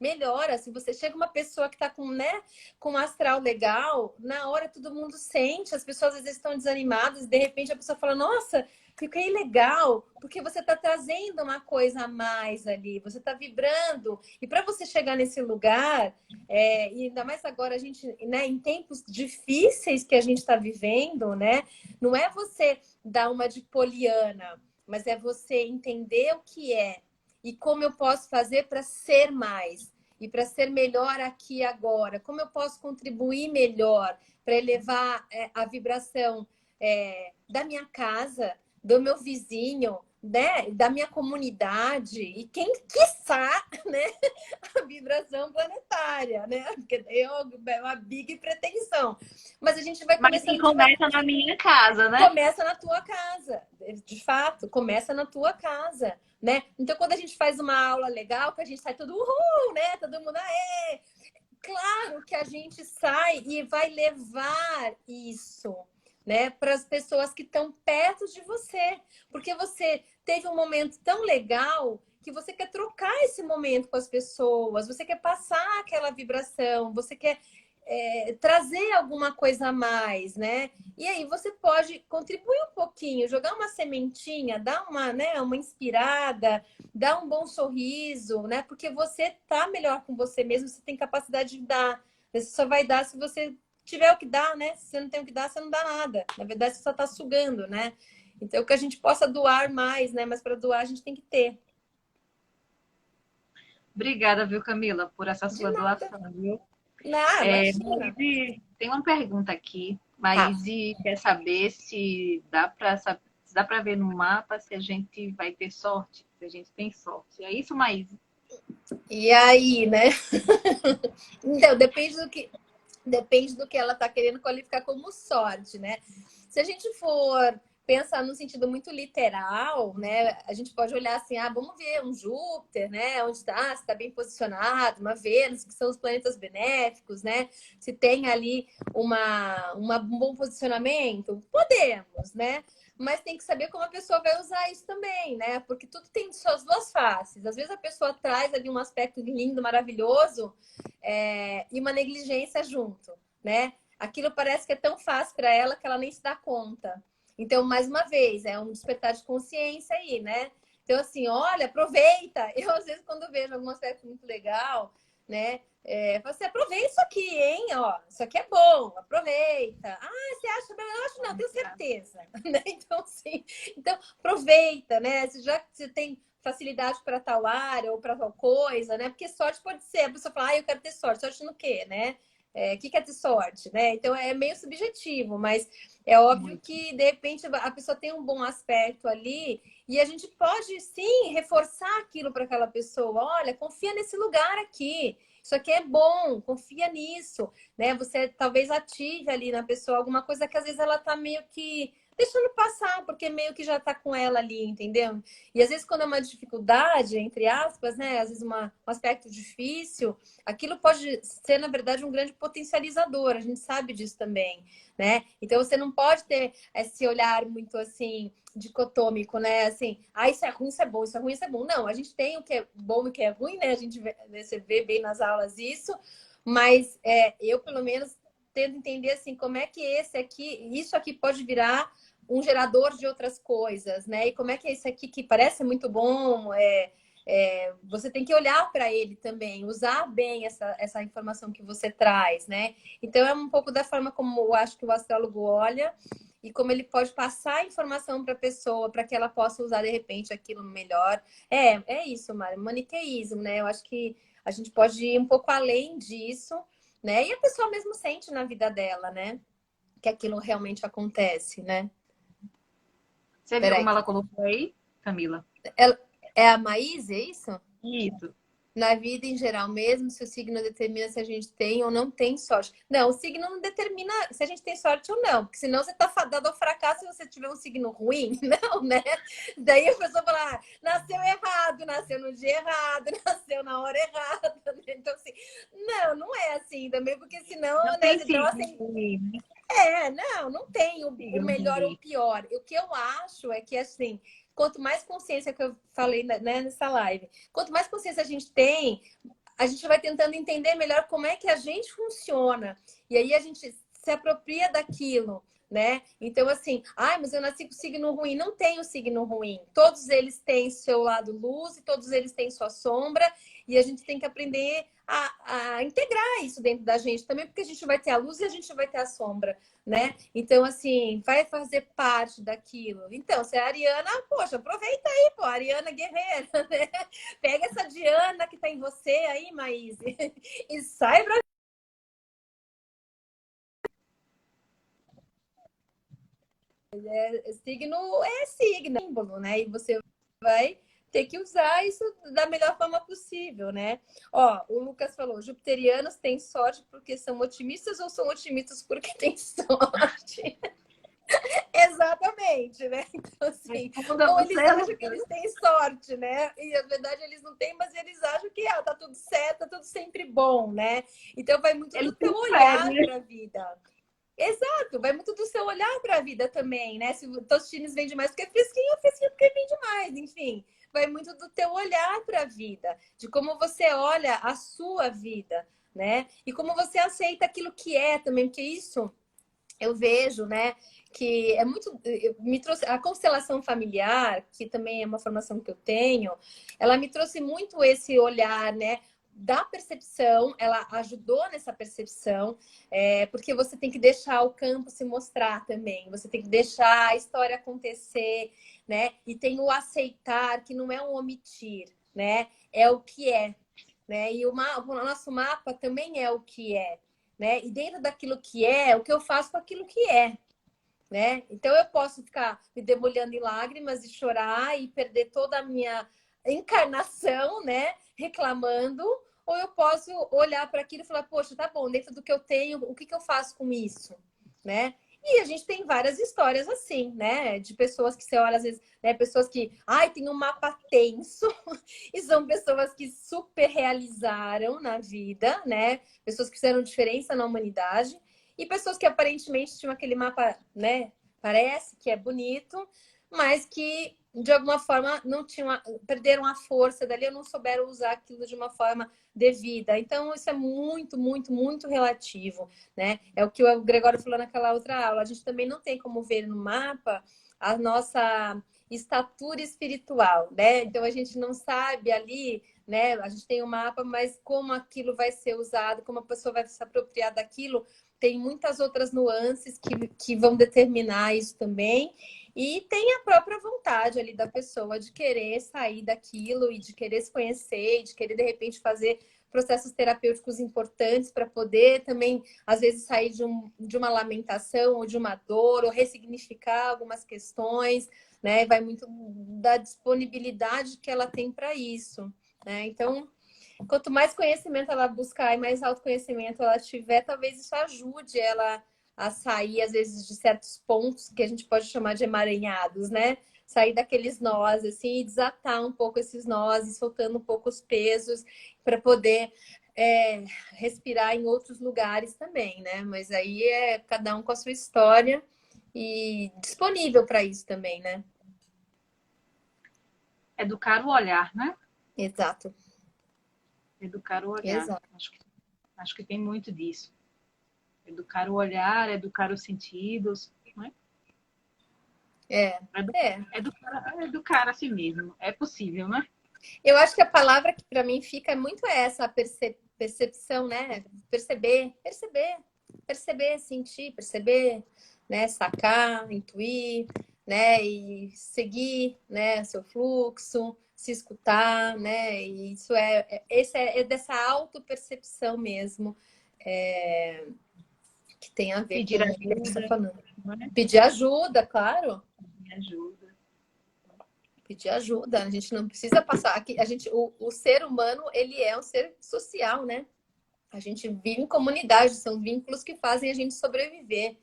melhora. Se você chega uma pessoa que está com, né, com um astral legal, na hora todo mundo sente, as pessoas às vezes estão desanimadas, de repente a pessoa fala, nossa, fiquei legal, porque você está trazendo uma coisa a mais ali, você está vibrando. E para você chegar nesse lugar, e ainda mais agora a gente, né, em tempos difíceis que a gente está vivendo, né, não é você dar uma de poliana, mas é você entender o que é e como eu posso fazer para ser mais e para ser melhor aqui e agora. Como eu posso contribuir melhor para elevar a vibração da minha casa, do meu vizinho, né, da minha comunidade e quem quiçá, né, a vibração planetária, né? Porque é uma big pretensão. Mas a gente vai Mas quem começando começa na minha casa, né? começa na tua casa, de fato, começa na tua casa, né? Então, quando a gente faz uma aula legal, que a gente sai todo uhul, né? Todo mundo, aê! Claro que a gente sai e vai levar isso, né, para as pessoas que estão perto de você, porque você teve um momento tão legal que você quer trocar esse momento com as pessoas, você quer passar aquela vibração, você quer trazer alguma coisa a mais, né? E aí você pode contribuir um pouquinho, jogar uma sementinha, dar uma, né, uma inspirada, dar um bom sorriso, né? Porque você tá melhor com você mesmo, você tem capacidade de dar. Você só vai dar se você tiver o que dar, né? Se você não tem o que dar, você não dá nada. Na verdade, você só tá sugando, né? Então, que a gente possa doar mais, né? Mas para doar, a gente tem que ter. Obrigada, viu, Camila, por essa De sua nada. doação, viu? Não, imagina. Maíse, tem uma pergunta aqui. Tá. Maíse quer saber se dá para ver no mapa se a gente vai ter sorte, se a gente tem sorte. É isso, Maíse? E aí, né? Então, depende do que ela está querendo qualificar como sorte, né? Se a gente for pensar no sentido muito literal, né? A gente pode olhar assim, vamos ver um Júpiter, né? Onde está, se está bem posicionado, uma Vênus, que são os planetas benéficos, né? Se tem ali um bom posicionamento, podemos, né? Mas tem que saber como a pessoa vai usar isso também, né? Porque tudo tem suas duas faces. Às vezes a pessoa traz ali um aspecto lindo, maravilhoso, e uma negligência junto, né? Aquilo parece que é tão fácil para ela que ela nem se dá conta. Então, mais uma vez, é um despertar de consciência aí, né? Então, assim, olha, aproveita. Eu, às vezes, quando vejo algum aspecto muito legal, né? Falo assim, aproveita isso aqui, hein? Ó, isso aqui é bom, aproveita. Você acha? Eu acho não, tenho certeza. Né? Então, assim, então, aproveita, né? Já que você tem facilidade para tal área ou para tal coisa, né? Porque sorte pode ser, a pessoa fala, eu quero ter sorte. Sorte no quê, né? O que é ter sorte, né? Então, é meio subjetivo, mas é óbvio que, de repente, a pessoa tem um bom aspecto ali e a gente pode, sim, reforçar aquilo para aquela pessoa. Olha, confia nesse lugar aqui. Isso aqui é bom, confia nisso, né? Você talvez ative ali na pessoa alguma coisa que às vezes ela tá meio que deixando passar, porque meio que já tá com ela ali, entendeu? E às vezes quando é uma dificuldade, entre aspas, né? Às vezes um aspecto difícil, aquilo pode ser, na verdade, um grande potencializador, a gente sabe disso também, né? Então você não pode ter esse olhar muito assim dicotômico, né? Assim, isso é ruim, isso é bom, isso é ruim, isso é bom. Não, a gente tem o que é bom e o que é ruim, né? A gente vê, você vê bem nas aulas isso, mas eu, pelo menos, tento entender assim, como é que isso aqui pode virar um gerador de outras coisas, né? E como é que esse aqui que parece muito bom, você tem que olhar para ele também, usar bem essa informação que você traz, né? Então é um pouco da forma como eu acho que o astrólogo olha e como ele pode passar a informação para a pessoa para que ela possa usar de repente aquilo melhor. É isso, Mário, maniqueísmo, né? Eu acho que a gente pode ir um pouco além disso, né? E a pessoa mesmo sente na vida dela, né? Que aquilo realmente acontece, né? Você viu Peraí. como ela colocou aí, Camila? É a Maíse, é isso? Isso. Na vida em geral mesmo, se o signo determina se a gente tem ou não tem sorte. Não, o signo não determina se a gente tem sorte ou não, porque senão você tá fadado ao fracasso se você tiver um signo ruim, não, né? Daí a pessoa fala, nasceu errado, nasceu no dia errado, nasceu na hora errada. Então, assim, não é assim também, porque senão, Não né? tem Então, signo assim, ruim, né? não tem o Signo melhor ou o ruim. pior. O que eu acho é que, assim, quanto mais consciência que eu falei, né, nessa live, quanto mais consciência a gente tem, a gente vai tentando entender melhor como é que a gente funciona. E aí a gente se apropria daquilo, né? Então, assim, mas eu nasci com signo ruim. Não tem o signo ruim. Todos eles têm seu lado luz e todos eles têm sua sombra. E a gente tem que aprender a integrar isso dentro da gente também, porque a gente vai ter a luz e a gente vai ter a sombra, né? Então, assim, vai fazer parte daquilo. Então, se é a Ariana, poxa, aproveita aí, pô, a Ariana guerreira, né? Pega essa Diana que tá em você aí, Maíse, e sai pra... Signo é signo, é símbolo, né? E você vai ter que usar isso da melhor forma possível, né? Ó, o Lucas falou, jupiterianos têm sorte porque são otimistas ou são otimistas porque têm sorte? Exatamente, né? Então, assim, ou eles acham que eles têm sorte, né? E na verdade eles não têm, mas eles acham que tá tudo certo, tá tudo sempre bom, né? Então vai muito do teu olhar para a vida. Exato, vai muito do seu olhar para a vida também, né? Se o Tostines vende mais porque é fresquinho porque vende mais, enfim. Vai muito do teu olhar para a vida, de como você olha a sua vida, né? E como você aceita aquilo que é também, porque isso eu vejo, né, que é muito... Me trouxe a constelação familiar, que também é uma formação que eu tenho, ela me trouxe muito esse olhar, né, da percepção, ela ajudou nessa percepção, porque você tem que deixar o campo se mostrar também, você tem que deixar a história acontecer, né, e tem o aceitar, que não é um omitir, né, é o que é, né, e o nosso mapa também é o que é, né? E dentro daquilo que é, o que eu faço com aquilo que é, né? Então eu posso ficar me debulhando em lágrimas e chorar e perder toda a minha encarnação, né? Reclamando, ou eu posso olhar para aquilo e falar, poxa, tá bom, dentro do que eu tenho, o que eu faço com isso, né? E a gente tem várias histórias assim, né? De pessoas que você olha, às vezes, né? Pessoas que, tem um mapa tenso, e são pessoas que super realizaram na vida, né? Pessoas que fizeram diferença na humanidade, e pessoas que aparentemente tinham aquele mapa, né? Parece que é bonito, mas que de alguma forma não tinham, perderam a força dali, ou não souberam usar aquilo de uma forma devida. Então, isso é muito, muito, muito relativo, né? É o que o Gregório falou naquela outra aula. A gente também não tem como ver no mapa a nossa estatura espiritual, né? Então, a gente não sabe ali, né? A gente tem o mapa, mas como aquilo vai ser usado, como a pessoa vai se apropriar daquilo, tem muitas outras nuances que vão determinar isso também. E tem a própria vontade ali da pessoa de querer sair daquilo e de querer se conhecer, e de querer, de repente, fazer processos terapêuticos importantes para poder também, às vezes, sair de uma lamentação ou de uma dor, ou ressignificar algumas questões, né? Vai muito da disponibilidade que ela tem para isso, né? Então, quanto mais conhecimento ela buscar e mais autoconhecimento ela tiver, talvez isso ajude ela a sair, às vezes, de certos pontos que a gente pode chamar de emaranhados, né? Sair daqueles nós, assim, e desatar um pouco esses nós, e soltando um pouco os pesos, para poder respirar em outros lugares também, né? Mas aí é cada um com a sua história e disponível para isso também, né? Educar o olhar, né? Exato. Educar o olhar. Exato. Acho que tem muito disso. Educar o olhar, educar os sentidos, né? Educar a si mesmo. É possível, né? Eu acho que a palavra que para mim fica muito essa, a percepção, né? Perceber, sentir, perceber, né? Sacar, intuir, né? E seguir, né? Seu fluxo, se escutar, né? E isso é dessa autopercepção mesmo, que tem a ver Pedir com o que você está ajuda. falando. Né? Pedir ajuda, claro. Pedir ajuda. Pedir ajuda. A gente não precisa passar aqui. O ser humano, ele é um ser social, né? A gente vive em comunidade, são vínculos que fazem a gente sobreviver,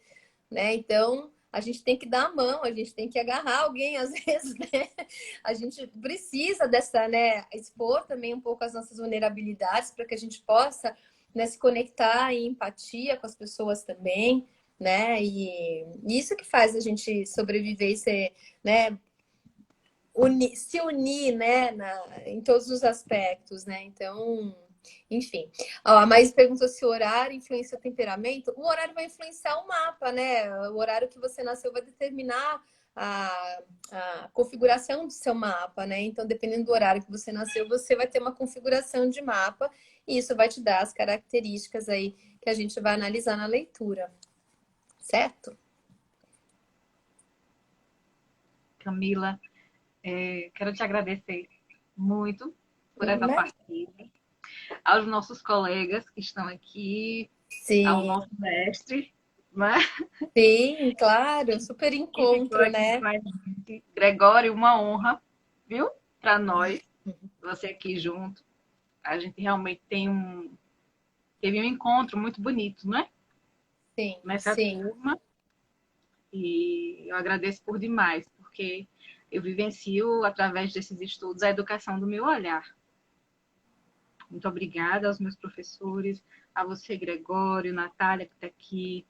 né? Então, a gente tem que dar a mão, a gente tem que agarrar alguém, às vezes, né? A gente precisa dessa, né? Expor também um pouco as nossas vulnerabilidades para que a gente possa, né, se conectar em empatia com as pessoas também, né? E isso que faz a gente sobreviver e ser, né? Se unir, né, em todos os aspectos, né? Então, Enfim. Ó, a Maís perguntou se o horário influencia o temperamento. O horário vai influenciar o mapa, né? O horário que você nasceu vai determinar a configuração do seu mapa, né? Então, dependendo do horário que você nasceu, você vai ter uma configuração de mapa e isso vai te dar as características aí que a gente vai analisar na leitura. Certo? Camila, quero te agradecer muito por essa partida. Aos nossos colegas que estão aqui, ao Sim, nosso mestre, né? sim, claro, super Que ficou encontro, aqui né? com a gente. Gregório, uma honra, viu? Para nós, você aqui junto. A gente realmente teve um encontro muito bonito, né? Sim, Nessa sim. turma. E eu agradeço por demais, porque eu vivencio, através desses estudos, a educação do meu olhar. Muito obrigada aos meus professores, a você, Gregório, Natália, que está aqui,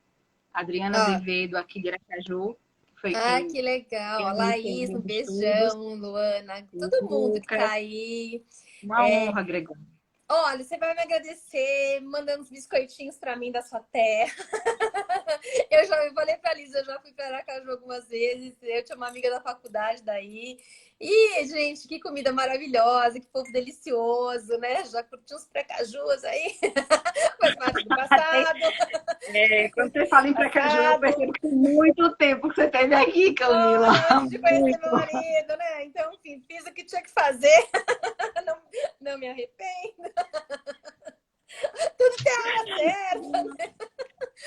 Adriana Ah, Azevedo, aqui de Aracaju, que foi que legal. A quem iniciou Laís, um meus estudos, beijão, Luana, o todo mundo que tá Lucas. aí. Uma honra, Gregório. Olha, você vai me agradecer mandando uns biscoitinhos para mim da sua terra. Eu falei pra Liz, eu já fui para Aracaju algumas vezes. Eu tinha uma amiga da faculdade daí. E, gente, que comida maravilhosa, que povo delicioso, né? Já curti uns precajus aí. Faz parte do passado. Quando você fala em Precaju, eu Passado. percebo que tem muito tempo que você esteve aqui, Camila. Antes de conhecer Muito. meu marido, né? Então, enfim, fiz o que tinha que fazer. Não, não me arrependo. Tudo tem a hora certa, né?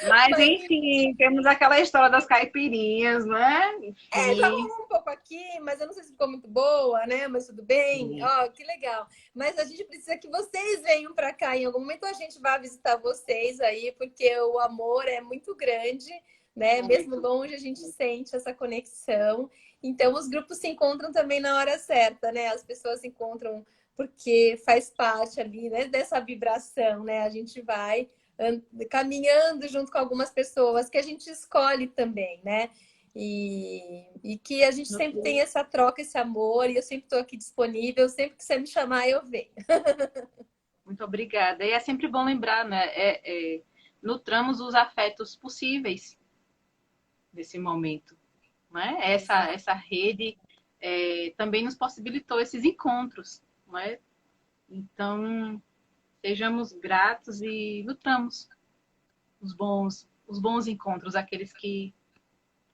Mas, Mas, enfim, temos aquela história das caipirinhas, né? já Enfim. rolou um pouco aqui, mas eu não sei se ficou muito boa, né? Mas tudo bem. Ó, que legal. Mas a gente precisa que vocês venham para cá. Em algum momento a gente vai visitar vocês aí, porque o amor é muito grande, né? Mesmo Muito. longe, a gente sente essa conexão. Então, os grupos se encontram também na hora certa, né? As pessoas se encontram porque faz parte ali, né, dessa vibração, né? A gente vai caminhando junto com algumas pessoas que a gente escolhe também, né? E que a gente sempre tem essa troca, esse amor, e eu sempre estou aqui disponível, sempre que você me chamar, eu venho. Muito obrigada. E é sempre bom lembrar, né? Nutramos os afetos possíveis nesse momento, né? Essa rede também nos possibilitou esses encontros, não é? Então, sejamos gratos e nutramos os bons encontros, aqueles que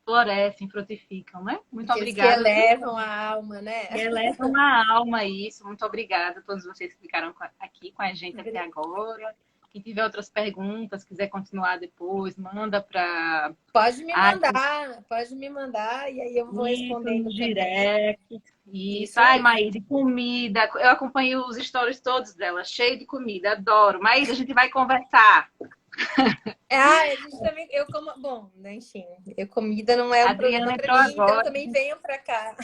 florescem, frutificam, né? Muito Aqueles que obrigada, viu? elevam a alma, né? E elevam a alma isso. Muito obrigada a todos vocês que ficaram aqui com a gente até agora. Quem tiver outras perguntas, quiser continuar depois, manda para Pode me mandar, e aí eu vou isso no respondendo também. direct. Isso. Isso Ai, aí. Maísa, comida. Eu acompanhei os stories todos dela, cheio de comida, adoro. Maísa, a gente vai conversar. A gente também, eu como, bom, né, enfim, comida não é A um problema Adriana para entrou mim, então agora. também venham para cá.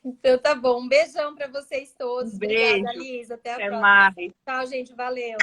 Então tá bom, um beijão para vocês Um todos. Obrigada, beijo. Liz, até a Até próxima. mais. Tchau, gente, valeu.